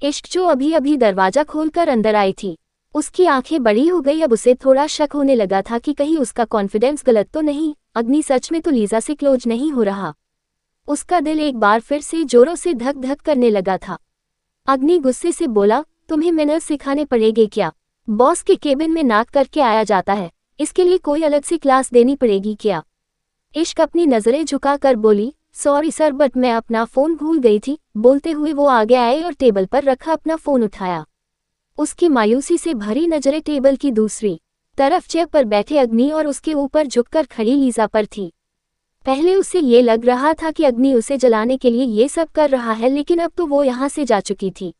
इश्क जो अभी अभी दरवाजा खोलकर अंदर आई थी, उसकी आंखें बड़ी हो गई। अब उसे थोड़ा शक होने लगा था कि कहीं उसका कॉन्फिडेंस गलत तो नहीं, अग्नि सच में तो लीजा से क्लोज नहीं हो रहा। उसका दिल एक बार फिर से जोरों से धक धक करने लगा था। अग्नि गुस्से से बोला, तुम्हें मैनर्स सिखाने पड़ेंगे क्या? बॉस के केबिन में नाक करके आया जाता है, इसके लिए कोई अलग सी क्लास देनी पड़ेगी क्या? इश्क अपनी नजरें झुकाकर बोली, सॉरी सर, बट मैं अपना फोन भूल गई थी। बोलते हुए वो आगे आए और टेबल पर रखा अपना फोन उठाया। उसकी मायूसी से भरी नजरें टेबल की दूसरी तरफ चेयर पर बैठे अग्नि और उसके ऊपर झुककर खड़ी लीजा पर थी। पहले उसे ये लग रहा था कि अग्नि उसे जलाने के लिए ये सब कर रहा है, लेकिन अब तो वो यहाँ से जा चुकी थी।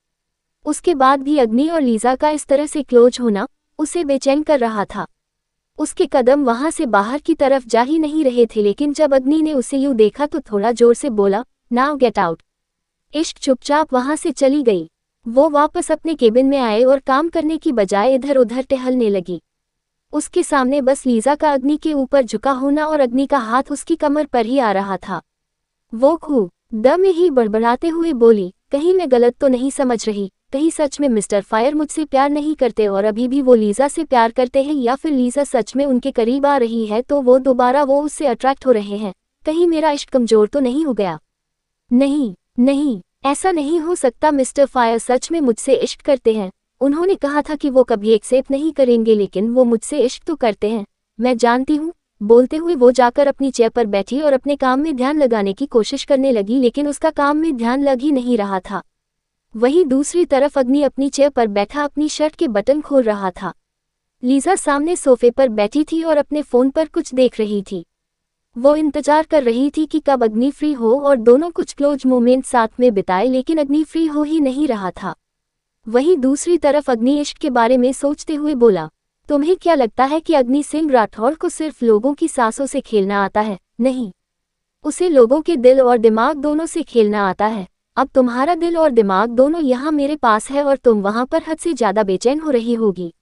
उसके बाद भी अग्नि और लीजा का इस तरह से क्लोज होना उसे बेचैन कर रहा था। उसके कदम वहां से बाहर की तरफ जा ही नहीं रहे थे, लेकिन जब अग्नि ने उसे यूं देखा तो थोड़ा जोर से बोला, नाउ गेट आउट। इश्क चुपचाप वहां से चली गई। वो वापस अपने केबिन में आए और काम करने की बजाय इधर उधर टहलने लगी। उसके सामने बस लीजा का अग्नि के ऊपर झुका होना और अग्नि का हाथ उसकी कमर पर ही आ रहा था। वो खूब दम में ही बड़बड़ाते हुए बोली, कहीं मैं गलत तो नहीं समझ रही? कहीं सच में मिस्टर फायर मुझसे प्यार नहीं करते और अभी भी वो लीजा से प्यार करते हैं, या फिर लीजा सच में उनके करीब आ रही है तो वो दोबारा उससे अट्रैक्ट हो रहे हैं? कहीं मेरा इश्क कमजोर तो नहीं हो गया? नहीं नहीं, ऐसा नहीं हो सकता। मिस्टर फायर सच में मुझसे इश्क करते हैं। उन्होंने कहा था कि वो कभी एक्सेप्ट नहीं करेंगे, लेकिन वो मुझसे इश्क तो करते हैं, मैं जानती हूँ। बोलते हुए वो जाकर अपनी चेयर पर बैठी और अपने काम में ध्यान लगाने की कोशिश करने लगी, लेकिन उसका काम में ध्यान लग ही नहीं रहा था। वहीं दूसरी तरफ अग्नि अपनी चेयर पर बैठा अपनी शर्ट के बटन खोल रहा था। लीजा सामने सोफे पर बैठी थी और अपने फोन पर कुछ देख रही थी। वो इंतजार कर रही थी कि कब अग्नि फ्री हो और दोनों कुछ क्लोज मोमेंट साथ में बिताए, लेकिन अग्नि फ्री हो ही नहीं रहा था। वहीं दूसरी तरफ अग्नि इश्क के बारे में सोचते हुए बोला, तुम्हें क्या लगता है कि अग्नि सिंह राठौड़ को सिर्फ लोगों की सांसों से खेलना आता है? नहीं, उसे लोगों के दिल और दिमाग दोनों से खेलना आता है। अब तुम्हारा दिल और दिमाग दोनों यहाँ मेरे पास है और तुम वहां पर हद से ज्यादा बेचैन हो रही होगी।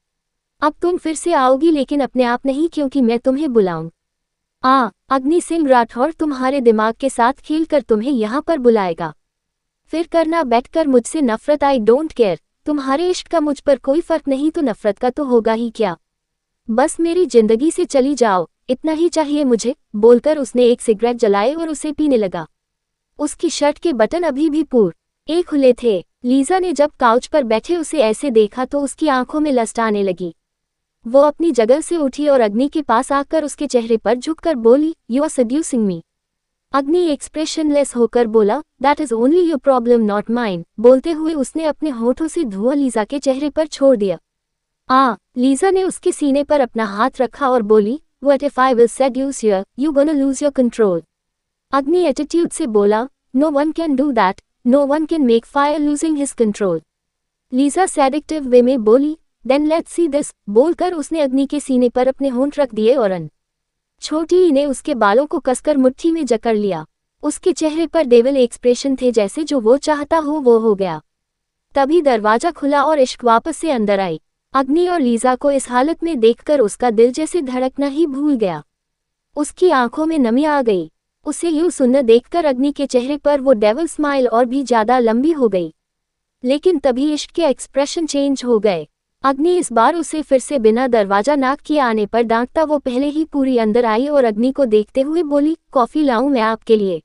अब तुम फिर से आओगी, लेकिन अपने आप नहीं, क्योंकि मैं तुम्हें बुलाऊं। अग्नि सिंह राठौड़ तुम्हारे दिमाग के साथ खेलकर तुम्हें यहाँ पर बुलाएगा। फिर करना बैठकर मुझसे नफरत। आई डोंट केयर, तुम्हारे इश्क का मुझ पर कोई फर्क नहीं तो नफरत का तो होगा ही क्या। बस मेरी जिंदगी से चली जाओ, इतना ही चाहिए मुझे। बोलकर उसने एक सिगरेट जलाए और उसे पीने लगा। उसकी शर्ट के बटन अभी भी पूरे खुले थे। लीजा ने जब काउच पर बैठे उसे ऐसे देखा तो उसकी आंखों में लस्ट आने लगी। वो अपनी जगह से उठी और अग्नि के पास आकर उसके चेहरे पर झुककर बोली, यू आर सेड्यूसिंग मी। अग्नि एक्सप्रेशनलेस होकर बोला, that is only your problem not mine. बोलते हुए उसने अपने होठों से धुआं लीजा के चेहरे पर छोड़ दिया। लीजा ने उसके सीने पर अपना हाथ रखा और बोली, what if I will seduce you, you gonna lose your control. Agni attitude से बोला, no one can do that, no one can make fire losing his control. Lisa seductive way में बोली, देन लेट्स सी दिस। बोलकर उसने अग्नि के सीने पर अपने होंठ रख दिए और छोटी ने उसके बालों को कसकर मुट्ठी में जकड़ लिया। उसके चेहरे पर डेविल एक्सप्रेशन थे, जैसे जो वो चाहता वो हो गया। तभी दरवाजा खुला और इश्क वापस से अंदर आई। अग्नि और लीजा को इस हालत में देखकर उसका दिल जैसे धड़कना ही भूल गया। उसकी आंखों में नमी आ गई। उसे यूं सुंदर देखकर अग्नि के चेहरे पर वो डेविल स्माइल और भी ज्यादा लंबी हो गई। लेकिन तभी इश्क के एक्सप्रेशन चेंज हो गए। अग्नि इस बार उसे फिर से बिना दरवाजा नाक किए आने पर डांटता वो पहले ही पूरी अंदर आई और अग्नि को देखते हुए बोली, कॉफी लाऊं मैं आपके लिए?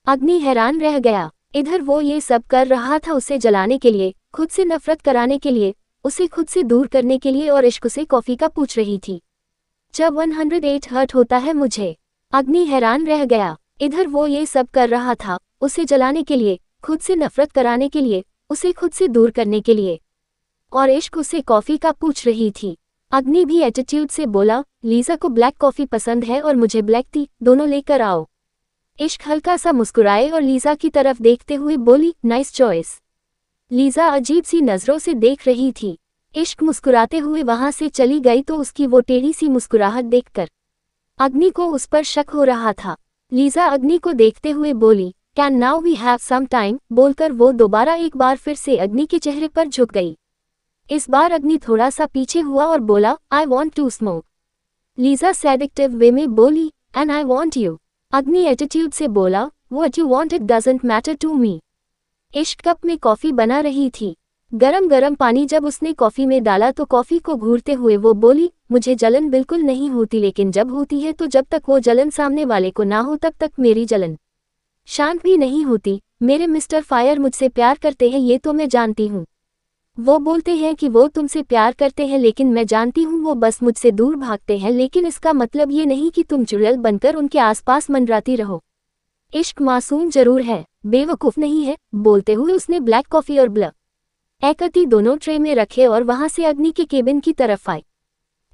अग्नि हैरान रह गया। इधर वो ये सब कर रहा था उसे जलाने के लिए, खुद से नफरत कराने के लिए, उसे खुद से दूर करने के लिए, और इश्क उसे कॉफी का पूछ रही थी। जब 108 हर्ट होता है मुझे। अग्नि हैरान रह गया। इधर वो ये सब कर रहा था उसे जलाने के लिए, खुद से नफरत कराने के लिए, उसे खुद से दूर करने के लिए, और इश्क उसे कॉफी का पूछ रही थी। अग्नि भी एटीट्यूड से बोला, लीजा को ब्लैक कॉफी पसंद है और मुझे ब्लैक टी, दोनों लेकर आओ। इश्क हल्का सा मुस्कुराए और लीजा की तरफ देखते हुए बोली, नाइस चॉइस। लीजा अजीब सी नजरों से देख रही थी। इश्क मुस्कुराते हुए वहां से चली गई तो उसकी वो टेढ़ी सी मुस्कुराहट देखकर अग्नि को उस पर शक हो रहा था। लीजा अग्नि को देखते हुए बोली, can now we have some time, बोलकर वो दोबारा एक बार फिर से अग्नि के चेहरे पर झुक गई। इस बार अग्नि थोड़ा सा पीछे हुआ और बोला, I want to smoke. Lisa seductive way में बोली, and I want you. Agni attitude से बोला, what you want it doesn't matter to me. इश्क कप में कॉफी बना रही थी। गरम गरम पानी जब उसने कॉफी में डाला तो कॉफी को घूरते हुए वो बोली, मुझे जलन बिल्कुल नहीं होती, लेकिन जब होती है तो जब तक वो जलन सामने वाले को ना हो तब तक मेरी जलन शांत भी नहीं होती। मेरे मिस्टर फायर मुझसे प्यार करते हैं, ये तो मैं जानती हूँ। वो बोलते हैं कि वो तुमसे प्यार करते हैं, लेकिन मैं जानती हूँ वो बस मुझसे दूर भागते हैं, लेकिन इसका मतलब ये नहीं कि तुम चुड़ैल बनकर उनके आसपास मंडराती रहो। इश्क मासूम जरूर है, बेवकूफ नहीं है। बोलते हुए उसने ब्लैक कॉफी और ब्लैक एकती दोनों ट्रे में रखे और वहां से अग्नि के केबिन की तरफ आई।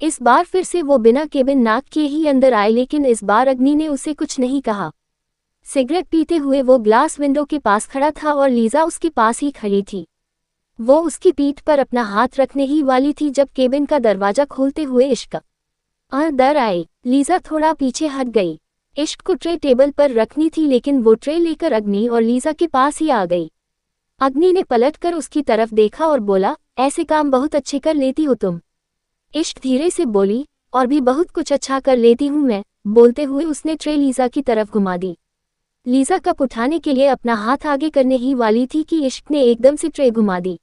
इस बार फिर से वो बिना केबिन नाक के ही अंदर आए, लेकिन इस बार अग्नि ने उसे कुछ नहीं कहा। सिगरेट पीते हुए वो ग्लास विंडो के पास खड़ा था और लीजा उसके पास ही खड़ी थी। वो उसकी पीठ पर अपना हाथ रखने ही वाली थी जब केबिन का दरवाजा खोलते हुए इश्क अंदर आई। लीजा थोड़ा पीछे हट गई। इश्क को ट्रे टेबल पर रखनी थी, लेकिन वो ट्रे लेकर अग्नि और लीजा के पास ही आ गई। अग्नि ने पलटकर उसकी तरफ देखा और बोला, ऐसे काम बहुत अच्छे कर लेती हो तुम। इश्क धीरे से बोली, और भी बहुत कुछ अच्छा कर लेती हूँ मैं। बोलते हुए उसने ट्रे लीजा की तरफ घुमा दी। लीजा कप उठाने के लिए अपना हाथ आगे करने ही वाली थी कि इश्क ने एकदम से ट्रे घुमा दी।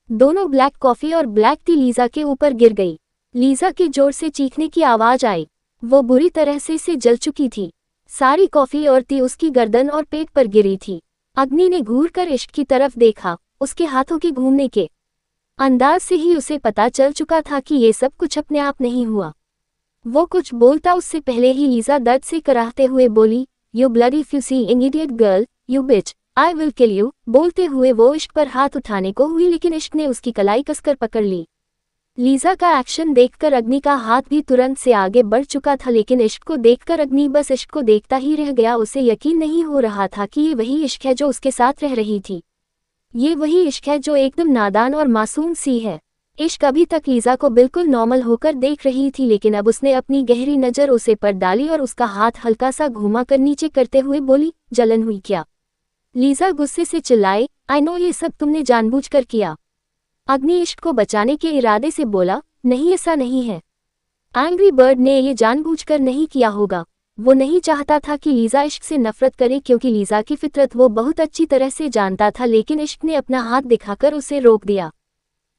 दोनों ब्लैक कॉफी और ब्लैक टी लीजा के ऊपर गिर गई। लीजा के जोर से चीखने की आवाज आई। वो बुरी तरह से जल चुकी थी। सारी कॉफी और टी उसकी गर्दन और पेट पर गिरी थी। अग्नि ने घूरकर इश्क की तरफ देखा। उसके हाथों के घूमने के अंदाज से ही उसे पता चल चुका था कि ये सब कुछ अपने आप नहीं हुआ। वो कुछ बोलता उससे पहले ही लीजा दर्द से कराहते हुए बोली, you bloody fussing idiot girl, you bitch, I will kill you. बोलते हुए वो इश्क पर हाथ उठाने को हुई, लेकिन इश्क ने उसकी कलाई कसकर पकड़ ली। लीजा का एक्शन देखकर अग्नि का हाथ भी तुरंत से आगे बढ़ चुका था, लेकिन इश्क को देखकर अग्नि बस इश्क को देखता ही रह गया। उसे यकीन नहीं हो रहा था कि ये वही इश्क है जो उसके साथ रह रही थी। ये वही इश्क है जो एकदम नादान और मासूम सी है। इश्क अभी तक लीजा को बिल्कुल नॉर्मल होकर देख रही थी, लेकिन अब उसने अपनी गहरी नज़र उसे पर डाली और उसका हाथ हल्का सा घुमा कर नीचे करते हुए बोली, जलन हुई क्या? लीजा गुस्से से चिल्लाई, आई नो ये सब तुमने जानबूझकर किया। अग्नि इश्क को बचाने के इरादे से बोला, नहीं ऐसा नहीं है। एंग्री बर्ड ने ये जानबूझकर नहीं किया होगा। वो नहीं चाहता था कि लीजा इश्क से नफरत करे, क्योंकि लीजा की फितरत वो बहुत अच्छी तरह से जानता था, लेकिन इश्क ने अपना हाथ दिखाकर उसे रोक दिया।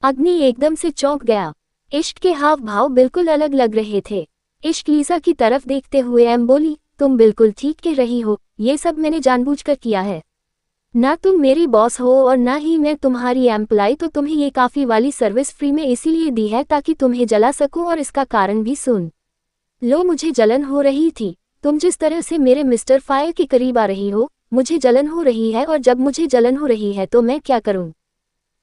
अग्नि एकदम से चौंक गया। इश्क के हाव भाव बिल्कुल अलग लग रहे थे। इश्क लीजा की तरफ देखते हुए बोली, तुम बिल्कुल ठीक कह रही हो, ये सब मैंने जानबूझकर किया है। ना तुम मेरी बॉस हो और ना ही मैं तुम्हारी एम्प्लॉय, तो तुम्हें ये काफ़ी वाली सर्विस फ्री में इसीलिए दी है ताकि तुम्हें जला सकूं, और इसका कारण भी सुन लो। मुझे जलन हो रही थी। तुम जिस तरह से मेरे मिस्टर फायर के करीब आ रही हो, मुझे जलन हो रही है, और जब मुझे जलन हो रही है तो मैं क्या करूं?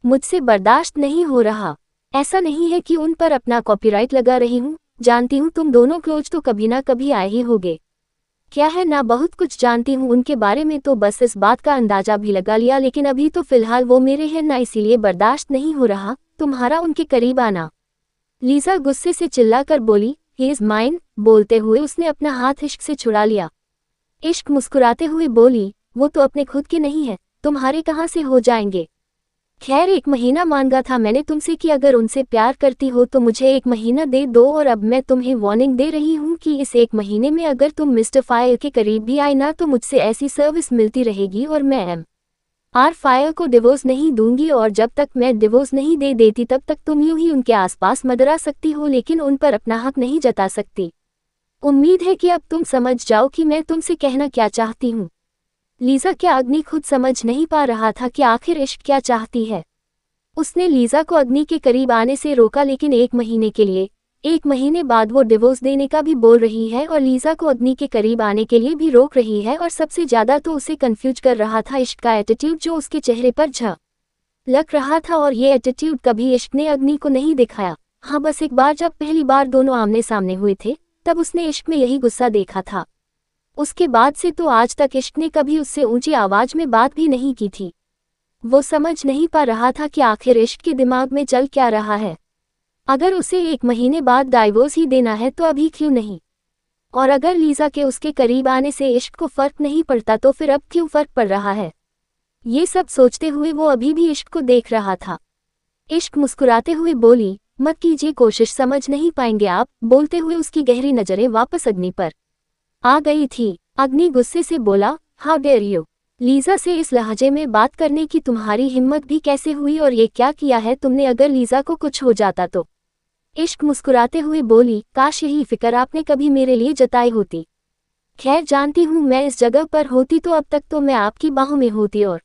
मुझसे बर्दाश्त नहीं हो रहा। ऐसा नहीं है कि उन पर अपना कॉपीराइट लगा रही हूं। जानती हूं तुम दोनों क्लोज तो कभी ना कभी आए ही होगे। क्या है ना, बहुत कुछ जानती हूँ उनके बारे में, तो बस इस बात का अंदाजा भी लगा लिया, लेकिन अभी तो फिलहाल वो मेरे हैं ना, इसीलिए बर्दाश्त नहीं हो रहा तुम्हारा उनके करीब आना। लीजा गुस्से से चिल्लाकर बोली, ही इज माइन, बोलते हुए उसने अपना हाथ इश्क से छुड़ा लिया। इश्क मुस्कुराते हुए बोली, वो तो अपने खुद के नहीं है, तुम्हारे कहाँ से हो जाएंगे। खैर 1 महीना मांगा था मैंने तुमसे कि अगर उनसे प्यार करती हो तो मुझे 1 महीना दे दो, और अब मैं तुम्हें वार्निंग दे रही हूँ कि इस 1 महीने में अगर तुम मिस्टर फायर के करीब भी आए ना तो मुझसे ऐसी सर्विस मिलती रहेगी और मैं आर फायर को डिवोर्स नहीं दूंगी, और जब तक मैं डिवोर्स नहीं दे देती तब तक तुम यूं ही उनके आसपास मंडरा सकती हो लेकिन उन पर अपना हक नहीं जता सकती। उम्मीद है कि अब तुम समझ जाओ कि मैं तुमसे कहना क्या चाहती हूँ। लीजा क्या अग्नि खुद समझ नहीं पा रहा था कि आखिर इश्क क्या चाहती है। उसने लीजा को अग्नि के करीब आने से रोका, लेकिन 1 महीने के लिए, 1 महीने बाद वो डिवोर्स देने का भी बोल रही है और लीजा को अग्नि के करीब आने के लिए भी रोक रही है। और सबसे ज्यादा तो उसे कंफ्यूज कर रहा था इश्क का एटीट्यूड जो उसके चेहरे पर झलक रहा था, और ये एटीट्यूड कभी इश्क ने अग्नि को नहीं दिखाया। हाँ, बस एक बार जब पहली बार दोनों आमने सामने हुए थे तब उसने इश्क में यही गुस्सा देखा था। उसके बाद से तो आज तक इश्क ने कभी उससे ऊंची आवाज में बात भी नहीं की थी। वो समझ नहीं पा रहा था कि आखिर इश्क के दिमाग में चल क्या रहा है। अगर उसे 1 महीने बाद डाइवोर्स ही देना है तो अभी क्यों नहीं, और अगर लीजा के उसके करीब आने से इश्क को फर्क नहीं पड़ता तो फिर अब क्यों फर्क पड़ रहा है। ये सब सोचते हुए वो अभी भी इश्क को देख रहा था। इश्क मुस्कुराते हुए बोली, मत कीजिए कोशिश, समझ नहीं पाएंगे आप, बोलते हुए उसकी गहरी नजरें वापस अग्नि पर आ गई थी। अग्नि गुस्से से बोला, हाउ डेयर यू, लीजा से इस लहजे में बात करने की तुम्हारी हिम्मत भी कैसे हुई, और ये क्या किया है तुमने, अगर लीजा को कुछ हो जाता तो। इश्क मुस्कुराते हुए बोली, काश यही फिक्र आपने कभी मेरे लिए जताई होती। खैर जानती हूँ मैं इस जगह पर होती तो अब तक तो मैं आपकी बाहों में होती और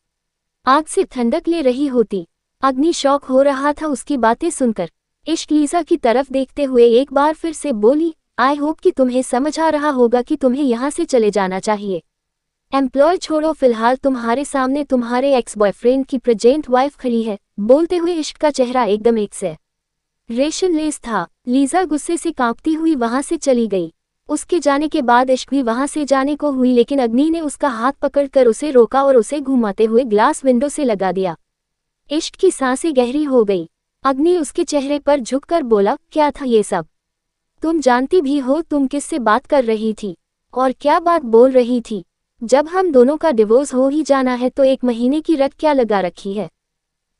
आग से ठंडक ले रही होती। अग्नि शौक हो रहा था उसकी बातें सुनकर। इश्क लीजा की तरफ देखते हुए एक बार फिर से बोली, आई होप कि तुम्हें समझ आ रहा होगा कि तुम्हें यहाँ से चले जाना चाहिए। एम्प्लॉय छोड़ो, फिलहाल तुम्हारे सामने तुम्हारे एक्स बॉयफ्रेंड की प्रेजेंट वाइफ खड़ी है। बोलते हुए इश्क का चेहरा एकदम एक्सप्रेशनलेस था। लीजा गुस्से से कांपती हुई वहां से चली गई। उसके जाने के बाद इश्क भी वहां से जाने को हुई, लेकिन अग्नि ने उसका हाथ पकड़कर उसे रोका और उसे घुमाते हुए ग्लास विंडो से लगा दिया। इश्क की सांसें गहरी हो गई। अग्नि उसके चेहरे पर झुककर बोला, क्या था ये सब, तुम जानती भी हो तुम किससे बात कर रही थी और क्या बात बोल रही थी। जब हम दोनों का डिवोर्स हो ही जाना है तो 1 महीने की रट क्या लगा रखी है।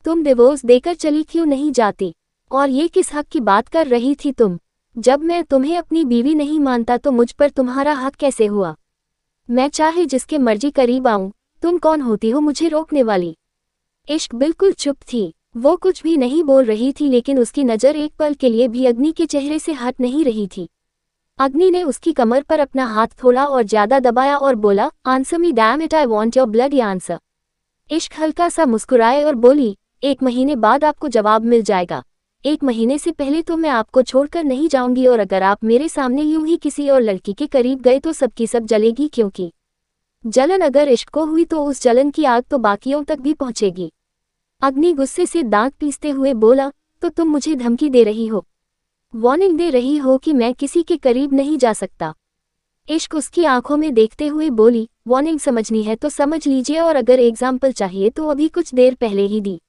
तुम डिवोर्स देकर चली क्यों नहीं जाती, और ये किस हक की बात कर रही थी तुम। जब मैं तुम्हें अपनी बीवी नहीं मानता तो मुझ पर तुम्हारा हक कैसे हुआ। मैं चाहे जिसके मर्जी करीब आऊं, तुम कौन होती हो मुझे रोकने वाली। इश्क बिल्कुल चुप थी, वो कुछ भी नहीं बोल रही थी, लेकिन उसकी नज़र एक पल के लिए भी अग्नि के चेहरे से हट नहीं रही थी। अग्नि ने उसकी कमर पर अपना हाथ थोड़ा और ज्यादा दबाया और बोला, answer me damn it, I want your bloody answer. इश्क हल्का सा मुस्कुराए और बोली, 1 महीने बाद आपको जवाब मिल जाएगा। 1 महीने से पहले तो मैं आपको छोड़कर नहीं जाऊंगी, और अगर आप मेरे सामने यूं ही किसी और लड़की के करीब गए तो सबकी सब जलेगी, क्योंकि जलन अगर इश्क को हुई तो उस जलन की आग तो बाकियों तक भी पहुंचेगी। अग्नि गुस्से से दांत पीसते हुए बोला, तो तुम मुझे धमकी दे रही हो, वार्निंग दे रही हो कि मैं किसी के करीब नहीं जा सकता। इश्क उसकी आंखों में देखते हुए बोली, वार्निंग समझनी है तो समझ लीजिए, और अगर एग्जाम्पल चाहिए तो अभी कुछ देर पहले ही दी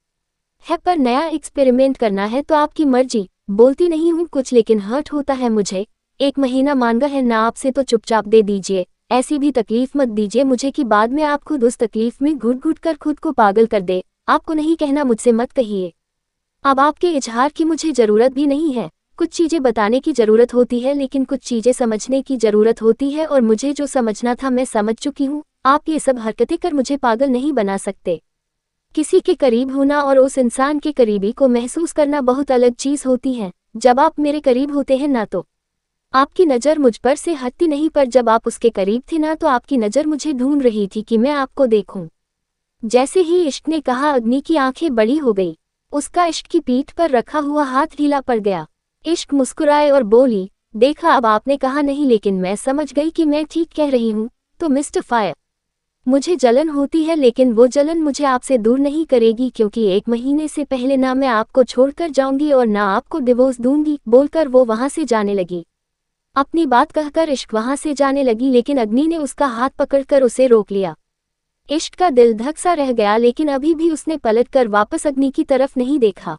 है, पर नया एक्सपेरिमेंट करना है तो आपकी मर्जी। बोलती नहीं हूँ कुछ, लेकिन हर्ट होता है मुझे। 1 महीना मांगा है ना आपसे तो चुपचाप दे दीजिए, ऐसी भी तकलीफ मत दीजिए मुझे कि बाद में आप खुद उस तकलीफ में घुट घुट कर खुद को पागल कर दे। आपको नहीं कहना मुझसे मत कहिए। अब आपके इजहार की मुझे जरूरत भी नहीं है। कुछ चीजें बताने की जरूरत होती है, लेकिन कुछ चीजें समझने की जरूरत होती है, और मुझे जो समझना था मैं समझ चुकी हूँ। आप ये सब हरकतें कर मुझे पागल नहीं बना सकते। किसी के करीब होना और उस इंसान के करीबी को महसूस करना बहुत अलग चीज होती है। जब आप मेरे करीब होते हैं ना तो आपकी नज़र मुझ पर से हटती नहीं, पर जब आप उसके करीब थे ना तो आपकी नज़र मुझे ढूंढ रही थी कि मैं आपको देखूं। जैसे ही इश्क ने कहा, अग्नि की आंखें बड़ी हो गई। उसका इश्क की पीठ पर रखा हुआ हाथ ढीला पड़ गया। इश्क मुस्कुराए और बोली, देखा अब आपने कहा नहीं, लेकिन मैं समझ गई कि मैं ठीक कह रही हूँ। तो मिस्टर फायर, मुझे जलन होती है, लेकिन वो जलन मुझे आपसे दूर नहीं करेगी, क्योंकि 1 महीने से पहले ना मैं आपको छोड़कर जाऊंगी और ना आपको डिवोर्स दूंगी। बोलकर वो वहां से जाने लगी। अपनी बात कहकर इश्क वहां से जाने लगी, लेकिन अग्नि ने उसका हाथ पकड़कर उसे रोक लिया। इश्क का दिल धक सा रह गया, लेकिन अभी भी उसने पलटकर वापस अग्नि की तरफ नहीं देखा।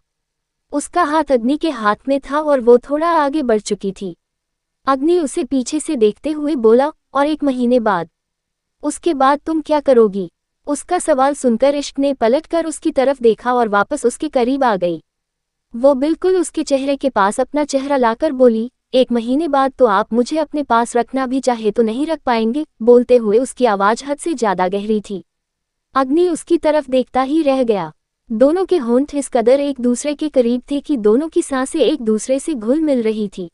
उसका हाथ अग्नि के हाथ में था और वो थोड़ा आगे बढ़ चुकी थी। अग्नि उसे पीछे से देखते हुए बोला, और 1 महीने बाद? उसके बाद तुम क्या करोगी? उसका सवाल सुनकर इश्क ने पलटकर उसकी तरफ देखा और वापस उसके करीब आ गई। वो बिल्कुल उसके चेहरे के पास अपना चेहरा लाकर बोली, 1 महीने बाद तो आप मुझे अपने पास रखना भी चाहे तो नहीं रख पाएंगे। बोलते हुए उसकी आवाज हद से ज्यादा गहरी थी। अग्नि उसकी तरफ देखता ही रह गया। दोनों के होंठ इस कदर एक दूसरे के करीब थे कि दोनों की सांसें एक दूसरे से घुल मिल रही थी।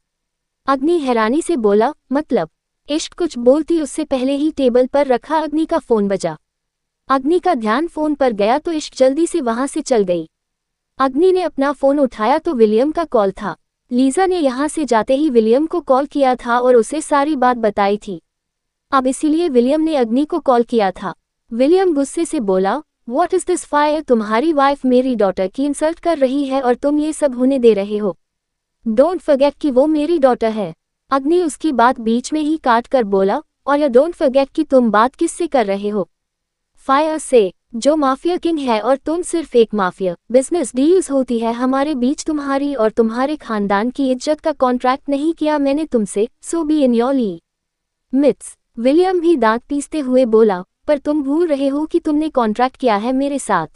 अग्नि हैरानी से बोला, मतलब? इश्क कुछ बोलती उससे पहले ही टेबल पर रखा अग्नि का फोन बजा। अग्नि का ध्यान फोन पर गया तो इश्क जल्दी से वहां से चल गई। अग्नि ने अपना फोन उठाया तो विलियम का कॉल था। लीजा ने यहाँ से जाते ही विलियम को कॉल किया था और उसे सारी बात बताई थी। अब इसीलिए विलियम ने अग्नि को कॉल किया था। विलियम गुस्से से बोला, व्हाट इज दिस फायर? तुम्हारी वाइफ मेरी डॉटर की इंसल्ट कर रही है और तुम ये सब होने दे रहे हो। डोंट फॉरगेट कि वो मेरी डॉटर है। अग्नि उसकी बात बीच में ही काट कर बोला, और या डोंट फॉरगेट कि तुम बात किससे कर रहे हो? फायर से, जो माफिया किंग है और तुम सिर्फ एक माफिया। बिजनेस डील्स होती है हमारे बीच, तुम्हारी और तुम्हारे खानदान की इज्जत का कॉन्ट्रैक्ट नहीं किया मैंने तुमसे, so be in your limits. William भी दांत पीसते हुए बोला, पर तुम भूल रहे हो कि तुमने कॉन्ट्रैक्ट किया है मेरे साथ।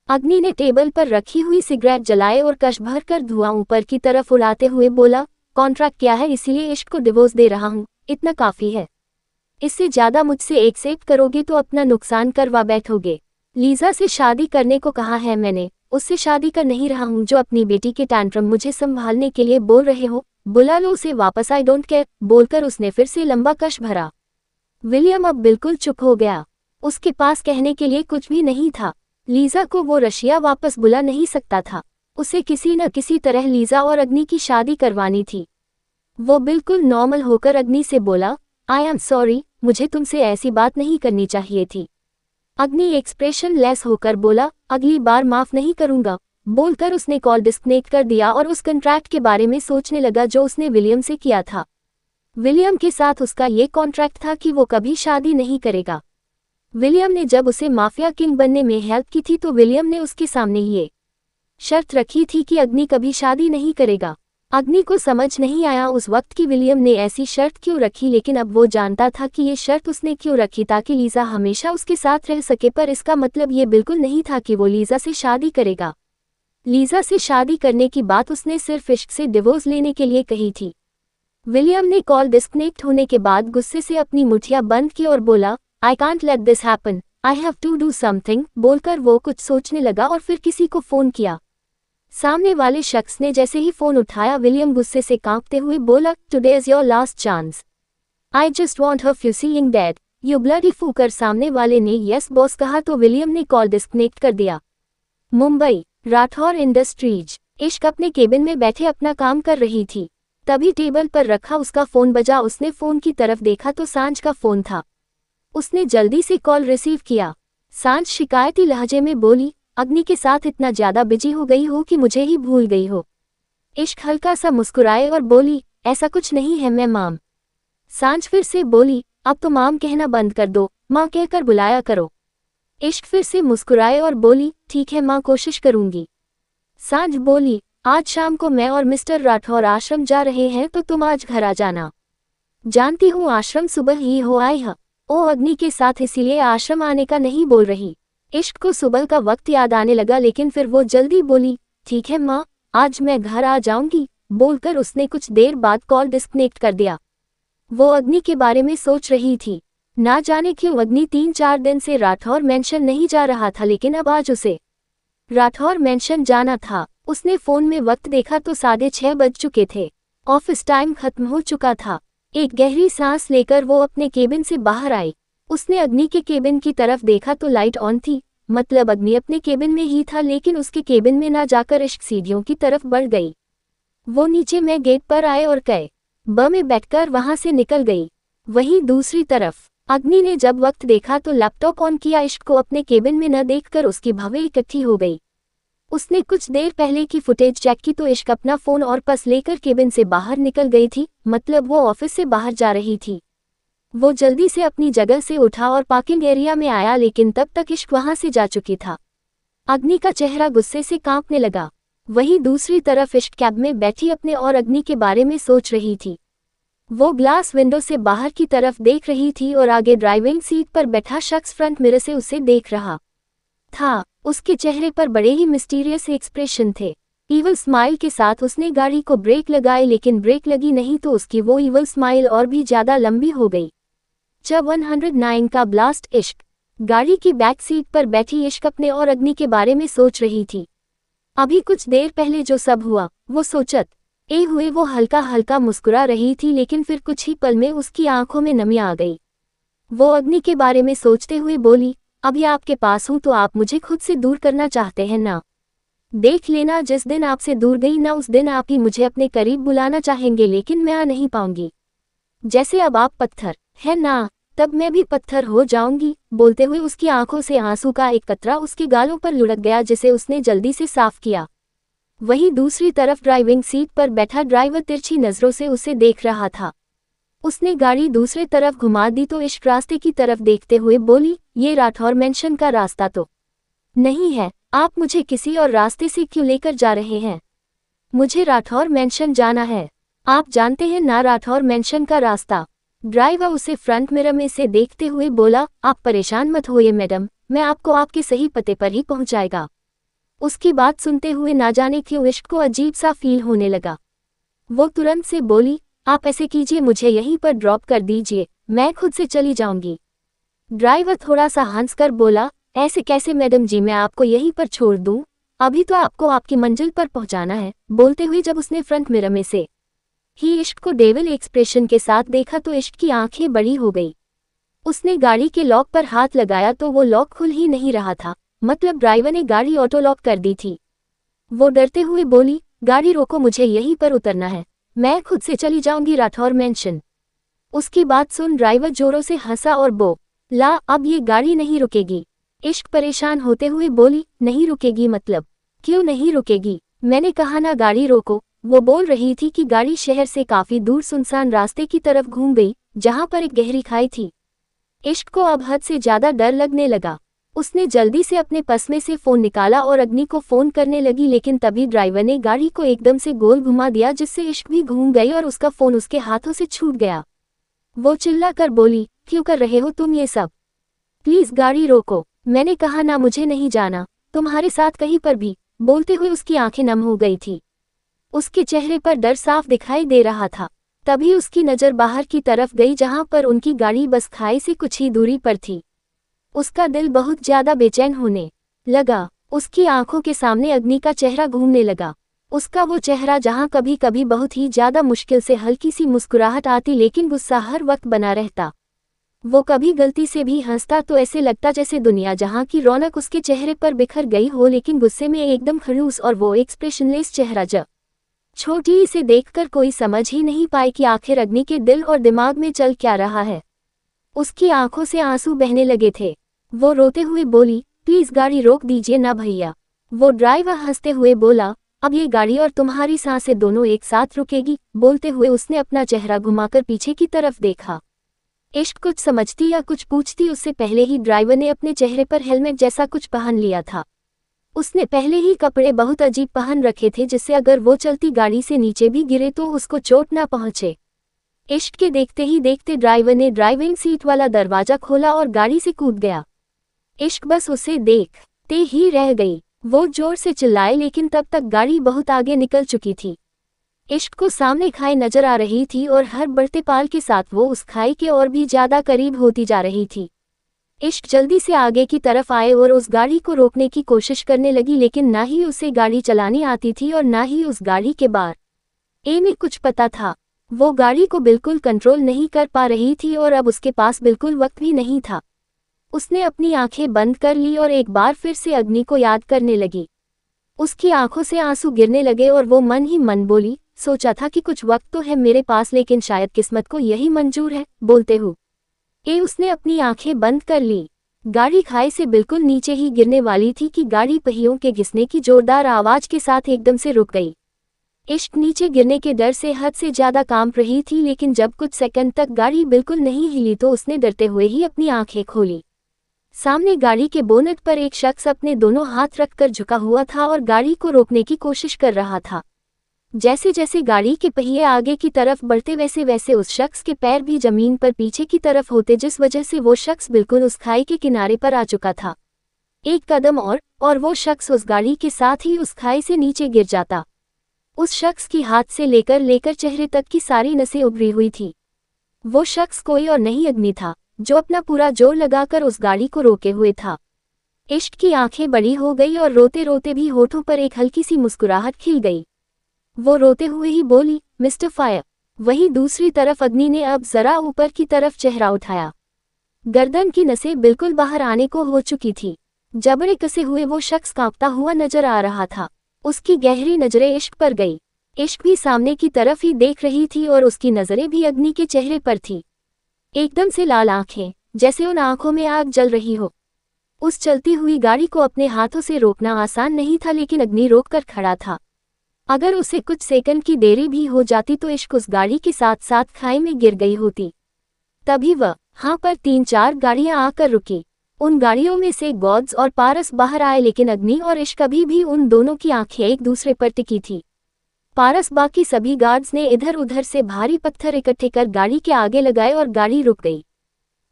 अग्नि ने टेबल पर रखी हुई सिगरेट जलाए और कश भर कर धुआं ऊपर की तरफ उड़ाते हुए बोला, कॉन्ट्रैक्ट किया है इसीलिए इश्क को डिवोर्स दे रहा हूँ, इतना काफी है। इससे ज्यादा मुझसे एक्सेप्ट करोगे तो अपना नुकसान करवा बैठोगे। लीजा से शादी करने को कहा है मैंने, उससे शादी कर नहीं रहा हूँ। जो अपनी बेटी के टैंट्रम मुझे संभालने के लिए बोल रहे हो, बुला लो उसे वापस, आई डोंट केयर। बोलकर उसने फिर से लंबा कश भरा। विलियम अब बिल्कुल चुप हो गया। उसके पास कहने के लिए कुछ भी नहीं था। लीजा को वो रशिया वापस बुला नहीं सकता था। उसे किसी न किसी तरह लीजा और अग्नि की शादी करवानी थी। वो बिल्कुल नॉर्मल होकर अग्नि से बोला, आई एम सॉरी, मुझे तुमसे ऐसी बात नहीं करनी चाहिए थी। अग्नि एक्सप्रेशन लेस होकर बोला, अगली बार माफ नहीं करूंगा। बोलकर उसने कॉल डिस्कनेक्ट कर दिया और उस कॉन्ट्रैक्ट के बारे में सोचने लगा जो उसने विलियम से किया था। विलियम के साथ उसका ये कॉन्ट्रैक्ट था कि वो कभी शादी नहीं करेगा। विलियम ने जब उसे माफिया किंग बनने में हेल्प की थी तो विलियम ने उसके सामने ये शर्त रखी थी कि अग्नि कभी शादी नहीं करेगा। अग्नि को समझ नहीं आया उस वक्त कि विलियम ने ऐसी शर्त क्यों रखी, लेकिन अब वो जानता था कि ये शर्त उसने क्यों रखी ताकि लीजा हमेशा उसके साथ रह सके। पर इसका मतलब ये बिल्कुल नहीं था कि वो लीजा से शादी करेगा। लीजा से शादी करने की बात उसने सिर्फ इश्क से डिवोर्स लेने के लिए कही थी। विलियम ने कॉल डिस्कनेक्ट होने के बाद गुस्से से अपनी मुठियां बंद की और बोला, I can't let this happen, I have to do something. बोलकर वो कुछ सोचने लगा और फिर किसी को फोन किया। सामने वाले शख्स ने जैसे ही फोन उठाया विलियम गुस्से से कांपते हुए बोला, today is your last chance, I just want her few seeing dead, you bloody फू। कर सामने वाले ने यस बॉस कहा तो विलियम ने कॉल डिस्कनेक्ट कर दिया। मुंबई, राठौर इंडस्ट्रीज। इश्क अपने केबिन में बैठे अपना काम कर रही थी। तभी टेबल पर रखा उसका फोन बजा। उसने फोन की तरफ देखा तो सांझ का फोन था। उसने जल्दी से कॉल रिसीव किया। सांझ शिकायती लहजे में बोली, अग्नि के साथ इतना ज्यादा बिजी हो गई हो कि मुझे ही भूल गई हो। इश्क हल्का सा मुस्कुराए और बोली, ऐसा कुछ नहीं है मैं माम। सांझ फिर से बोली, अब तो माम कहना बंद कर दो, माँ कहकर बुलाया करो। इश्क फिर से मुस्कुराए और बोली, ठीक है माँ, कोशिश करूंगी। सांझ बोली, आज शाम को मैं और मिस्टर राठौर आश्रम जा रहे हैं तो तुम आज घर आ जाना। जानती हूँ आश्रम सुबह ही हो आए है। ओ अग्नि के साथ इसीलिए आश्रम आने का नहीं बोल रही। इश्क को सुबह का वक्त याद आने लगा लेकिन फिर वो जल्दी बोली, ठीक है माँ, आज मैं घर आ जाऊंगी। बोलकर उसने कुछ देर बाद कॉल डिस्कनेक्ट कर दिया। वो अग्नि के बारे में सोच रही थी। ना जाने क्यों अग्नि 3-4 दिन से राठौर मेंशन नहीं जा रहा था, लेकिन अब आज उसे राठौर मेंशन जाना था। उसने फोन में वक्त देखा तो 6:30 बज चुके थे। ऑफिस टाइम खत्म हो चुका था। एक गहरी सांस लेकर वो अपने केबिन से बाहर आई। उसने अग्नि के केबिन की तरफ देखा तो लाइट ऑन थी, मतलब अग्नि अपने केबिन में ही था, लेकिन उसके केबिन में ना जाकर इश्क सीढ़ियों की तरफ बढ़ गई। वो नीचे में गेट पर आए और कई ब में बैठकर वहां से निकल गई। वहीं दूसरी तरफ अग्नि ने जब वक्त देखा तो लैपटॉप ऑन किया। इश्क को अपने केबिन में न देखकर उसकी भवें इकट्ठी हो गई। उसने कुछ देर पहले की फुटेज चेक की तो इश्क अपना फोन और पर्स लेकर केबिन से बाहर निकल गई थी, मतलब वो ऑफिस से बाहर जा रही थी। वो जल्दी से अपनी जगह से उठा और पार्किंग एरिया में आया, लेकिन तब तक इश्क वहां से जा चुकी था। अग्नि का चेहरा गुस्से से कांपने लगा। वहीं दूसरी तरफ इश्क कैब में बैठी अपने और अग्नि के बारे में सोच रही थी। वो ग्लास विंडो से बाहर की तरफ देख रही थी और आगे ड्राइविंग सीट पर बैठा शख्स फ्रंट मिरर से उसे देख रहा था। उसके चेहरे पर बड़े ही मिस्टीरियस एक्सप्रेशन थे। ईवल स्माइल के साथ उसने गाड़ी को ब्रेक लगाए, लेकिन ब्रेक लगी नहीं तो उसकी वो ईवल स्माइल और भी ज्यादा लंबी हो गई। जब 109 का ब्लास्ट इश्क। गाड़ी की बैक सीट पर बैठी इश्क अपने और अग्नि के बारे में सोच रही थी। अभी कुछ देर पहले जो सब हुआ वो सोचत हुए वो हल्का हल्का मुस्कुरा रही थी, लेकिन फिर कुछ ही पल में उसकी आंखों में नमी आ गई। वो अग्नि के बारे में सोचते हुए बोली, अभी आपके पास हूं तो आप मुझे खुद से दूर करना चाहते हैं ना? देख लेना, जिस दिन आपसे दूर गई ना उस दिन आप ही मुझे अपने करीब बुलाना चाहेंगे, लेकिन मैं आ नहीं पाऊंगी। जैसे अब आप पत्थर है ना, तब मैं भी पत्थर हो जाऊंगी। बोलते हुए उसकी आंखों से आंसू का एक कतरा उसके गालों पर लुढ़क गया, जिसे उसने जल्दी से साफ किया। वहीं दूसरी तरफ ड्राइविंग सीट पर बैठा ड्राइवर तिरछी नजरों से उसे देख रहा था। उसने गाड़ी दूसरे तरफ घुमा दी तो इश्क रास्ते की तरफ देखते हुए बोली, ये राठौर मेंशन का रास्ता तो नहीं है, आप मुझे किसी और रास्ते से क्यों लेकर जा रहे हैं? मुझे राठौर मेंशन जाना है, आप जानते हैं ना राठौर मेंशन का रास्ता। ड्राइवर उसे फ्रंट मिरर में से देखते हुए बोला, आप परेशान मत होइए मैडम, मैं आपको आपके सही पते पर ही पहुंचाएगा। उसकी बात सुनते हुए ना जाने क्यों इश्क को अजीब सा फील होने लगा। वो तुरंत से बोली, आप ऐसे कीजिए, मुझे यहीं पर ड्रॉप कर दीजिए, मैं खुद से चली जाऊंगी। ड्राइवर थोड़ा सा हंसकर बोला, ऐसे कैसे मैडम जी, मैं आपको यहीं पर छोड़ दूं? अभी तो आपको आपकी मंजिल पर पहुंचाना है। बोलते हुए जब उसने फ्रंट मिरर में से ही इश्क को डेविल एक्सप्रेशन के साथ देखा तो इश्क की आंखें बड़ी हो गई। उसने गाड़ी के लॉक पर हाथ लगाया तो वो लॉक खुल ही नहीं रहा था, मतलब ड्राइवर ने गाड़ी ऑटो लॉक कर दी थी। वो डरते हुए बोली, गाड़ी रोको, मुझे यहीं पर उतरना है, मैं खुद से चली जाऊंगी राठौर मेंशन। उसकी बात सुन ड्राइवर जोरों से हंसा और बोला, अब ये गाड़ी नहीं रुकेगी। इश्क परेशान होते हुए बोली, नहीं रुकेगी मतलब? क्यों नहीं रुकेगी? मैंने कहा ना गाड़ी रोको। वो बोल रही थी कि गाड़ी शहर से काफी दूर सुनसान रास्ते की तरफ घूम गई, जहां पर एक गहरी खाई थी। इश्क को अब हद से ज्यादा डर लगने लगा। उसने जल्दी से अपने पर्स में से फोन निकाला और अग्नि को फोन करने लगी, लेकिन तभी ड्राइवर ने गाड़ी को एकदम से गोल घुमा दिया, जिससे इश्क भी घूम गई और उसका फोन उसके हाथों से छूट गया। वो चिल्ला कर बोली, क्यों कर रहे हो तुम ये सब? प्लीज गाड़ी रोको, मैंने कहा ना मुझे नहीं जाना तुम्हारे साथ कहीं पर भी। बोलते हुए उसकी आंखें नम हो गई थी। उसके चेहरे पर डर साफ दिखाई दे रहा था। तभी उसकी नजर बाहर की तरफ गई, जहां पर उनकी गाड़ी बस खाई से कुछ ही दूरी पर थी। उसका दिल बहुत ज्यादा बेचैन होने लगा। उसकी आंखों के सामने अग्नि का चेहरा घूमने लगा। उसका वो चेहरा जहां कभी कभी बहुत ही ज्यादा मुश्किल से हल्की सी मुस्कुराहट आती, लेकिन गुस्सा हर वक्त बना रहता। वो कभी गलती से भी हंसता तो ऐसे लगता जैसे दुनिया जहां की रौनक उसके चेहरे पर बिखर गई हो, लेकिन गुस्से में एकदम खड़ूस और वो एक्सप्रेशनलेस चेहरा जब छोटी इसे देखकर कोई समझ ही नहीं पाए कि आखिर अग्नि के दिल और दिमाग में चल क्या रहा है। उसकी आंखों से आंसू बहने लगे थे। वो रोते हुए बोली, प्लीज गाड़ी रोक दीजिए ना भैया। वो ड्राइवर हंसते हुए बोला, अब ये गाड़ी और तुम्हारी सांसें दोनों एक साथ रुकेगी। बोलते हुए उसने अपना चेहरा घुमाकर पीछे की तरफ देखा। इश्क कुछ समझती या कुछ पूछती उससे पहले ही ड्राइवर ने अपने चेहरे पर हेलमेट जैसा कुछ पहन लिया था। उसने पहले ही कपड़े बहुत अजीब पहन रखे थे, जिससे अगर वो चलती गाड़ी से नीचे भी गिरे तो उसको चोट ना पहुंचे। इश्क के देखते ही देखते ड्राइवर ने ड्राइविंग सीट वाला दरवाजा खोला और गाड़ी से कूद गया। इश्क बस उसे देखते ही रह गई। वो जोर से चिल्लाए, लेकिन तब तक गाड़ी बहुत आगे निकल चुकी थी। इश्क को सामने खाई नजर आ रही थी और हर बढ़ते पाल के साथ वो उस खाई के और भी ज्यादा करीब होती जा रही थी। इश्क जल्दी से आगे की तरफ आए और उस गाड़ी को रोकने की कोशिश करने लगी, लेकिन ना ही उसे गाड़ी चलानी आती थी और ना ही उस गाड़ी के बारे में कुछ पता था। वो गाड़ी को बिल्कुल कंट्रोल नहीं कर पा रही थी और अब उसके पास बिल्कुल वक्त भी नहीं था। उसने अपनी आंखें बंद कर ली और एक बार फिर से अग्नि को याद करने लगी। उसकी आंखों से आंसू गिरने लगे और वो मन ही मन बोली, सोचा था कि कुछ वक्त तो है मेरे पास, लेकिन शायद किस्मत को यही मंजूर है। बोलते हुए उसने अपनी आंखें बंद कर ली। गाड़ी खाई से बिल्कुल नीचे ही गिरने वाली थी कि गाड़ी पहियों के घिसने की जोरदार आवाज के साथ एकदम से रुक गई। इश्क नीचे गिरने के डर से हद से ज्यादा कांप रही थी, लेकिन जब कुछ सेकंड तक गाड़ी बिल्कुल नहीं हिली तो उसने डरते हुए ही अपनी आंखें खोली। सामने गाड़ी के बोनट पर एक शख्स अपने दोनों हाथ रखकर झुका हुआ था और गाड़ी को रोकने की कोशिश कर रहा था। जैसे जैसे गाड़ी के पहिए आगे की तरफ बढ़ते वैसे वैसे उस शख्स के पैर भी जमीन पर पीछे की तरफ होते, जिस वजह से वो शख्स बिल्कुल उस खाई के किनारे पर आ चुका था। एक कदम और वो शख्स उस गाड़ी के साथ ही उस खाई से नीचे गिर जाता। उस शख्स की हाथ से लेकर चेहरे तक की सारी नसें उभरी हुई थी। वो शख्स कोई और नहीं अग्नि था, जो अपना पूरा जोर लगाकर उस गाड़ी को रोके हुए था। इश्क की आंखें बड़ी हो गई और रोते रोते भी होठों पर एक हल्की सी मुस्कुराहट खिल गई। वो रोते हुए ही बोली, मिस्टर फायर। वहीं दूसरी तरफ अग्नि ने अब जरा ऊपर की तरफ चेहरा उठाया। गर्दन की नसें बिल्कुल बाहर आने को हो चुकी थी। जबड़े कसे हुए वो शख्स कांपता हुआ नजर आ रहा था। उसकी गहरी नजरें इश्क पर गई। इश्क भी सामने की तरफ ही देख रही थी और उसकी नजरें भी अग्नि के चेहरे पर थी। एकदम से लाल आंखें, जैसे उन आंखों में आग जल रही हो। उस चलती हुई गाड़ी को अपने हाथों से रोकना आसान नहीं था, लेकिन अग्नि रोक कर खड़ा था। अगर उसे कुछ सेकंड की देरी भी हो जाती तो इश्क उस गाड़ी के साथ साथ खाई में गिर गई होती। तभी वहां पर 3-4 गाड़ियां आकर रुकी। उन गाड़ियों में से गॉड्स और पारस बाहर आए, लेकिन अग्नि और इश्क अभी भी उन दोनों की आंखें एक दूसरे पर टिकी थी। पारस बाकी सभी गार्ड्स ने इधर उधर से भारी पत्थर इकट्ठे कर गाड़ी के आगे लगाए और गाड़ी रुक गई।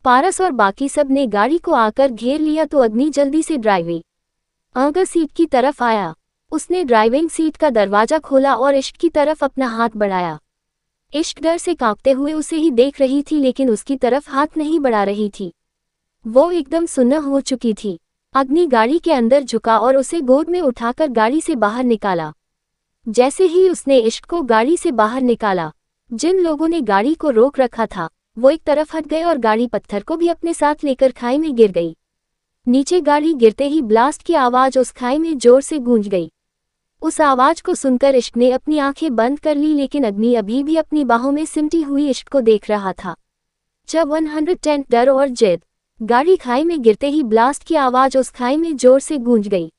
पारस और बाकी सब ने गाड़ी को आकर घेर लिया तो अग्नि जल्दी से ड्राइविंग आगे सीट की तरफ आया। उसने ड्राइविंग सीट का दरवाजा खोला और इश्क की तरफ अपना हाथ बढ़ाया। इश्क डर से कांपते हुए उसे ही देख रही थी, लेकिन उसकी तरफ हाथ नहीं बढ़ा रही थी। वो एकदम सुन्न हो चुकी थी। अग्नि गाड़ी के अंदर झुका और उसे गोद में उठाकर गाड़ी से बाहर निकाला। जैसे ही उसने इश्क को गाड़ी से बाहर निकाला, जिन लोगों ने गाड़ी को रोक रखा था वो एक तरफ हट गए और गाड़ी पत्थर को भी अपने साथ लेकर खाई में गिर गई। नीचे गाड़ी गिरते ही ब्लास्ट की आवाज उस खाई में जोर से गूंज गई। उस आवाज को सुनकर इश्क ने अपनी आंखें बंद कर ली, लेकिन अग्नि अभी भी अपनी बाहों में सिमटी हुई इश्क को देख रहा था। जब 110 डर और जिद, गाड़ी खाई में गिरते ही ब्लास्ट की आवाज उस खाई में जोर से गूंज गई।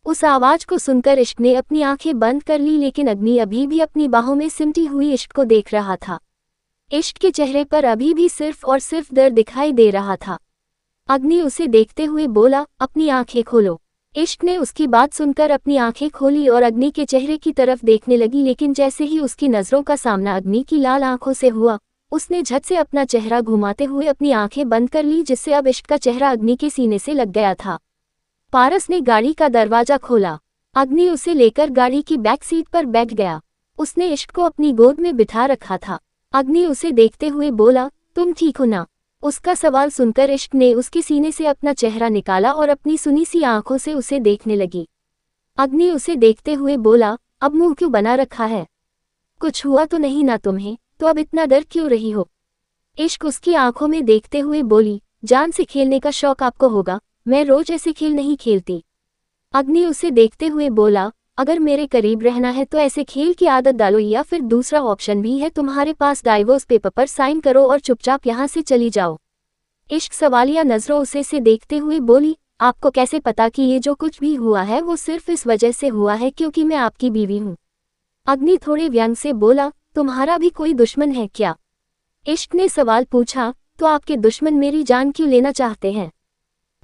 उस आवाज को सुनकर इश्क ने अपनी आंखें बंद कर ली, लेकिन अग्नि अभी भी अपनी बाहों में सिमटी हुई इश्क को देख रहा था। इश्क के चेहरे पर अभी भी सिर्फ और सिर्फ डर दिखाई दे रहा था। अग्नि उसे देखते हुए बोला, अपनी आंखें खोलो। इश्क ने उसकी बात सुनकर अपनी आंखें खोली और अग्नि के चेहरे की तरफ देखने लगी, लेकिन जैसे ही उसकी नजरों का सामना अग्नि की लाल आंखों से हुआ, उसने झट से अपना चेहरा घुमाते हुए अपनी आंखें बंद कर ली, जिससे अब इश्क का चेहरा अग्नि के सीने से लग गया था। पारस ने गाड़ी का दरवाजा खोला। अग्नि उसे लेकर गाड़ी की बैक सीट पर बैठ गया। उसने इश्क को अपनी गोद में बिठा रखा था। अग्नि उसे देखते हुए बोला, तुम ठीक हो ना? उसका सवाल सुनकर इश्क ने उसके सीने से अपना चेहरा निकाला और अपनी सुनी सी आंखों से उसे देखने लगी। अग्नि उसे देखते हुए बोला, अब मुंह क्यों बना रखा है? कुछ हुआ तो नहीं ना तुम्हें? तो अब इतना डर क्यों रही हो? इश्क उसकी आंखों में देखते हुए बोली, जान से खेलने का शौक आपको होगा, मैं रोज ऐसे खेल नहीं खेलती। अग्नि उसे देखते हुए बोला, अगर मेरे करीब रहना है तो ऐसे खेल की आदत डालो, या फिर दूसरा ऑप्शन भी है, तुम्हारे पास डाइवोर्स पेपर पर साइन करो और चुपचाप यहाँ से चली जाओ। इश्क सवालिया नजरों उसे से देखते हुए बोली, आपको कैसे पता कि ये जो कुछ भी हुआ है वो सिर्फ इस वजह से हुआ है क्योंकि मैं आपकी बीवी हूँ? अग्नि थोड़े व्यंग से बोला, तुम्हारा भी कोई दुश्मन है क्या? इश्क ने सवाल पूछा, तो आपके दुश्मन मेरी जान क्यों लेना चाहते हैं?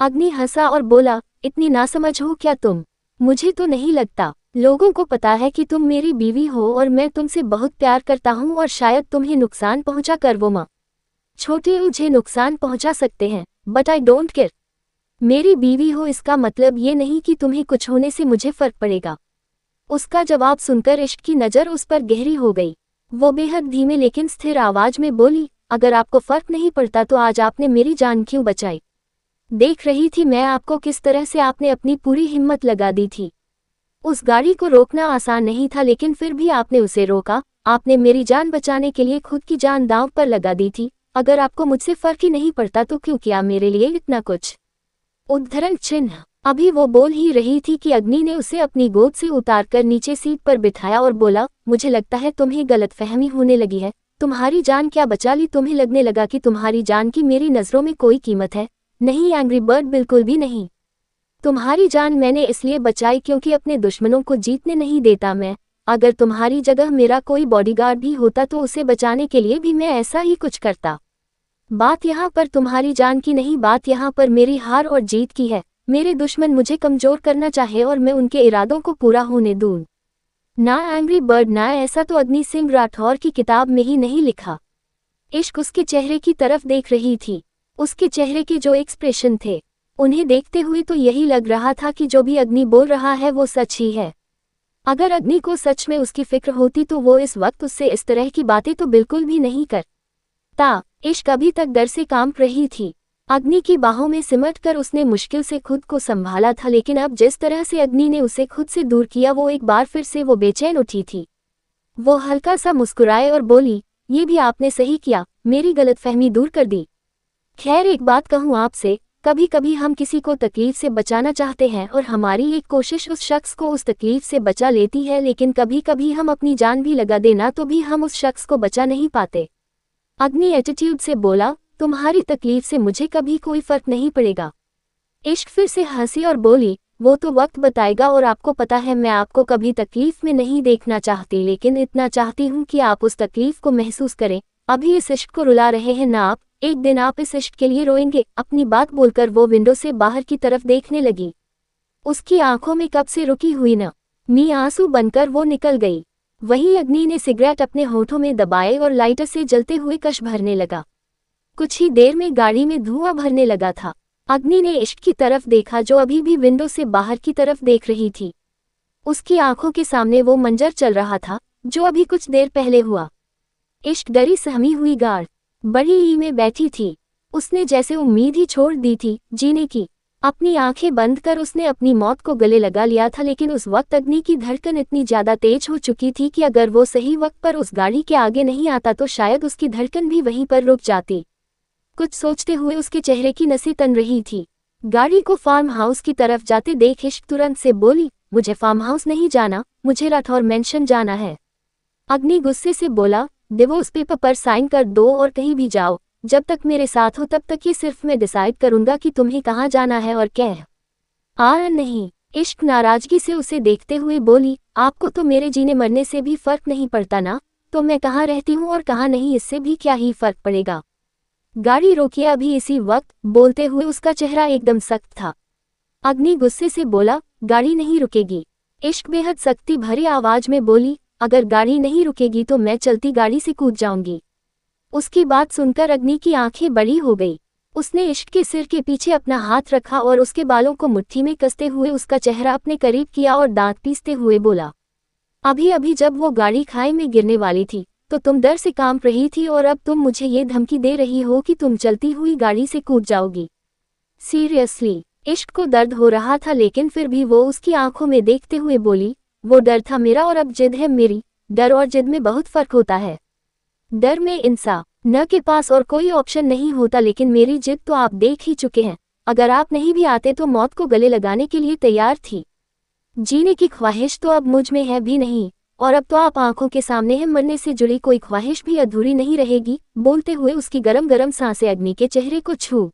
अग्नि हंसा और बोला, इतनी नासमझ हो क्या तुम? मुझे तो नहीं लगता। लोगों को पता है कि तुम मेरी बीवी हो और मैं तुमसे बहुत प्यार करता हूँ और शायद तुम्हें नुकसान पहुंचा कर वो माँ छोटे मुझे नुकसान पहुंचा सकते हैं, बट आई डोंट केयर। मेरी बीवी हो इसका मतलब ये नहीं कि तुम्हें कुछ होने से मुझे फर्क पड़ेगा। उसका जवाब सुनकर इश्क की नज़र उस पर गहरी हो गई। वो बेहद धीमे लेकिन स्थिर आवाज में बोली, अगर आपको फर्क नहीं पड़ता तो आज आपने मेरी जान क्यों बचाई? देख रही थी मैं आपको किस तरह से आपने अपनी पूरी हिम्मत लगा दी थी। उस गाड़ी को रोकना आसान नहीं था, लेकिन फिर भी आपने उसे रोका। आपने मेरी जान बचाने के लिए खुद की जान दांव पर लगा दी थी। अगर आपको मुझसे फर्क ही नहीं पड़ता तो क्यों किया मेरे लिए इतना कुछ? उद्धरण चिन्ह। अभी वो बोल ही रही थी कि अग्नि ने उसे अपनी गोद से उतारकर नीचे सीट पर बिठाया और बोला, मुझे लगता है तुम्हें गलतफहमी होने लगी है। तुम्हारी जान क्या बचा ली? तुम्हें लगने लगा कि तुम्हारी जान की मेरी नज़रों में कोई कीमत है? नहीं एंग्री बर्ड, बिल्कुल भी नहीं। तुम्हारी जान मैंने इसलिए बचाई क्योंकि अपने दुश्मनों को जीतने नहीं देता मैं। अगर तुम्हारी जगह मेरा कोई बॉडीगार्ड भी होता तो उसे बचाने के लिए भी मैं ऐसा ही कुछ करता। बात यहाँ पर तुम्हारी जान की नहीं, बात यहाँ पर मेरी हार और जीत की है। मेरे दुश्मन मुझे कमजोर करना चाहे और मैं उनके इरादों को पूरा होने दूं, ना एंग्री बर्ड ना ऐसा तो अग्नि सिंह राठौर की किताब में ही नहीं लिखा। इश्क उसके चेहरे की तरफ देख रही थी। उसके चेहरे के जो एक्सप्रेशन थे, उन्हें देखते हुए तो यही लग रहा था कि जो भी अग्नि बोल रहा है वो सच ही है। अगर अग्नि को सच में उसकी फिक्र होती तो वो इस वक्त उससे इस तरह की बातें तो बिल्कुल भी नहीं करता। इश्क अभी तक डर से कांप रही थी। अग्नि की बाहों में सिमट कर उसने मुश्किल से खुद को संभाला था, लेकिन अब जिस तरह से अग्नि ने उसे खुद से दूर किया वो एक बार फिर से वो बेचैन उठी थी। वो हल्का सा मुस्कुराए और बोली, ये भी आपने सही किया, मेरी गलतफहमी दूर कर दी। खैर एक बात कहूँ आपसे, कभी कभी हम किसी को तकलीफ से बचाना चाहते हैं और हमारी एक कोशिश उस शख्स को उस तकलीफ से बचा लेती है, लेकिन कभी कभी हम अपनी जान भी लगा देना तो भी हम उस शख्स को बचा नहीं पाते। अग्नि एटीट्यूड से बोला, तुम्हारी तकलीफ से मुझे कभी कोई फर्क नहीं पड़ेगा। इश्क फिर से हंसी और बोली, वो तो वक्त बताएगा और आपको पता है मैं आपको कभी तकलीफ में नहीं देखना चाहती, लेकिन इतना चाहती हूँ कि आप उस तकलीफ को महसूस करें। अभी इस इश्क को रुला रहे हैं ना आप, एक दिन आप इस इश्क के लिए रोएंगे। अपनी बात बोलकर वो विंडो से बाहर की तरफ देखने लगी। उसकी आंखों में कब से रुकी हुई नमी आंसू बनकर वो निकल गई। वहीं अग्नि ने सिगरेट अपने होठों में दबाए और लाइटर से जलते हुए कश भरने लगा। कुछ ही देर में गाड़ी में धुआं भरने लगा था। अग्नि ने इश्क की तरफ देखा जो अभी भी विंडो से बाहर की तरफ देख रही थी। उसकी आंखों के सामने वो मंजर चल रहा था जो अभी कुछ देर पहले हुआ। इश्क डरी सहमी हुई गाड़ बड़ी ई में बैठी थी। उसने जैसे उम्मीद ही छोड़ दी थी जीने की। अपनी आंखें बंद कर उसने अपनी मौत को गले लगा लिया था, लेकिन उस वक्त अग्नि की धड़कन इतनी ज्यादा तेज हो चुकी थी कि अगर वो सही वक्त पर उस गाड़ी के आगे नहीं आता तो शायद उसकी धड़कन भी वहीं पर रुक जाती। कुछ सोचते हुए उसके चेहरे की नसें तन रही थी। गाड़ी को फार्म हाउस की तरफ जाते देख इश्क तुरंत से बोली, मुझे फार्म हाउस नहीं जाना, मुझे राठौर मेंशन जाना है। अग्नि गुस्से से बोला, डिवोर्स पेपर पर साइन कर दो और कहीं भी जाओ, जब तक मेरे साथ हो तब तक ये सिर्फ मैं डिसाइड करूंगा कि तुम्हें कहाँ जाना है और क्या नहीं। इश्क नाराजगी से उसे देखते हुए बोली, आपको तो मेरे जीने मरने से भी फर्क नहीं पड़ता ना, तो मैं कहाँ रहती हूँ और कहाँ नहीं इससे भी क्या ही फर्क पड़ेगा। गाड़ी रोकिए अभी इसी वक्त। बोलते हुए उसका चेहरा एकदम सख्त था। अग्नि गुस्से से बोला, गाड़ी नहीं रुकेगी। इश्क बेहद सख्ती भरी आवाज में बोली, अगर गाड़ी नहीं रुकेगी तो मैं चलती गाड़ी से कूद जाऊंगी। उसकी बात सुनकर अग्नि की आंखें बड़ी हो गई। उसने इश्क के सिर के पीछे अपना हाथ रखा और उसके बालों को मुट्ठी में कसते हुए उसका चेहरा अपने करीब किया और दांत पीसते हुए बोला, अभी अभी जब वो गाड़ी खाई में गिरने वाली थी तो तुम डर से कांप रही थी और अब तुम मुझे ये धमकी दे रही हो कि तुम चलती हुई गाड़ी से कूद जाओगी। सीरियसली। इश्क को दर्द हो रहा था, लेकिन फिर भी वो उसकी आंखों में देखते हुए बोली, वो डर था मेरा और अब जिद है मेरी। डर और जिद में बहुत फर्क होता है। डर में इंसान के पास और कोई ऑप्शन नहीं होता, लेकिन मेरी जिद तो आप देख ही चुके हैं। अगर आप नहीं भी आते तो मौत को गले लगाने के लिए तैयार थी। जीने की ख्वाहिश तो अब मुझ में है भी नहीं, और अब तो आप आंखों के सामने हैं, मरने से जुड़ी कोई ख्वाहिश भी अधूरी नहीं रहेगी। बोलते हुए उसकी गरम गरम सांसें अग्नि के चेहरे को छू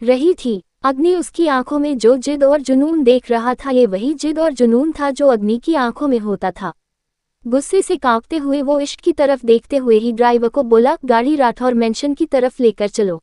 रही थी। अग्नि उसकी आंखों में जो जिद और जुनून देख रहा था, ये वही जिद और जुनून था जो अग्नि की आंखों में होता था। गुस्से से कांपते हुए वो इश्क की तरफ देखते हुए ही ड्राइवर को बोला, गाड़ी राठौर मेंशन की तरफ लेकर चलो।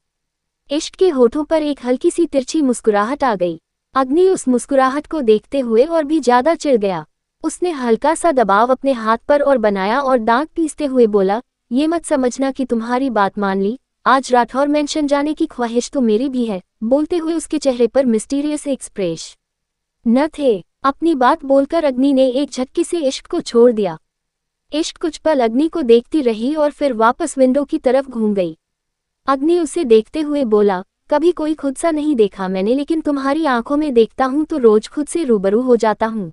इश्क के होठों पर एक हल्की सी तिरछी मुस्कुराहट आ गई। अग्नि उस मुस्कुराहट को देखते हुए और भी ज्यादा चिढ़ गया। उसने हल्का सा दबाव अपने हाथ पर और बनाया और दांत पीसते हुए बोला, ये मत समझना कि तुम्हारी बात मान ली, आज राठौर मेंशन जाने की ख्वाहिश तो मेरी भी है। बोलते हुए उसके चेहरे पर मिस्टीरियस एक्सप्रेशन न थे। अपनी बात बोलकर अग्नि ने एक झटके से इश्क को छोड़ दिया। इश्क कुछ पल अग्नि को देखती रही और फिर वापस विंडो की तरफ घूम गई। अग्नि उसे देखते हुए बोला, कभी कोई खुद सा नहीं देखा मैंने, लेकिन तुम्हारी आंखों में देखता हूं तो रोज खुद से रूबरू हो जाता हूं।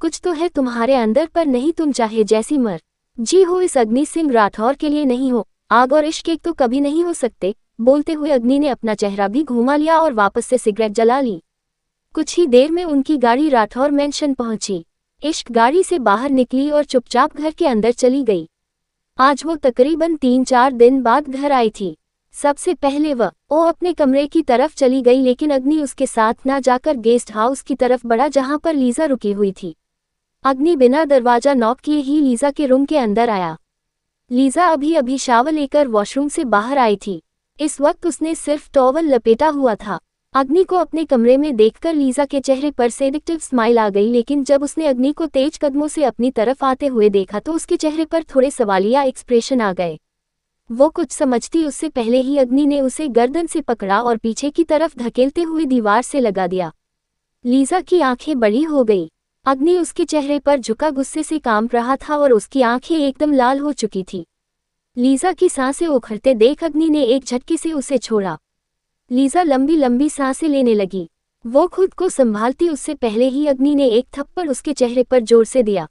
कुछ तो है तुम्हारे अंदर, पर नहीं तुम चाहे जैसी मर्जी हो इस अग्नि सिंह राठौर के लिए नहीं हो। आग और इश्क एक तो कभी नहीं हो सकते। बोलते हुए अग्नि ने अपना चेहरा भी घुमा लिया और वापस से सिगरेट जला ली। कुछ ही देर में उनकी गाड़ी राठौर मेंशन पहुंची। इश्क गाड़ी से बाहर निकली और चुपचाप घर के अंदर चली गई। आज वो तकरीबन 3-4 दिन बाद घर आई थी। सबसे पहले वो अपने कमरे की तरफ चली गई, लेकिन अग्नि उसके साथ ना जाकर गेस्ट हाउस की तरफ बढ़ा जहां पर लीजा रुकी हुई थी। अग्नि बिना दरवाजा नॉक किए ही लीजा के रूम के अंदर आया। लीजा अभी अभी शावर लेकर वॉशरूम से बाहर आई थी। इस वक्त उसने सिर्फ टॉवल लपेटा हुआ था। अग्नि को अपने कमरे में देखकर लीजा के चेहरे पर सेडिक्टिव स्माइल आ गई, लेकिन जब उसने अग्नि को तेज कदमों से अपनी तरफ आते हुए देखा तो उसके चेहरे पर थोड़े सवालिया एक्सप्रेशन आ गए। वो कुछ समझती उससे पहले ही अग्नि ने उसे गर्दन से पकड़ा और पीछे की तरफ धकेलते हुए दीवार से लगा दिया। लीजा की आंखें बड़ी हो गई। अग्नि उसके चेहरे पर झुका गुस्से से कांप रहा था और उसकी आंखें एकदम लाल हो चुकी थी। लीजा की सांसें उखड़ते देख अग्नि ने एक झटके से उसे छोड़ा। लीजा लंबी लंबी सांसें लेने लगी। वो खुद को संभालती उससे पहले ही अग्नि ने एक थप्पड़ उसके चेहरे पर जोर से दिया।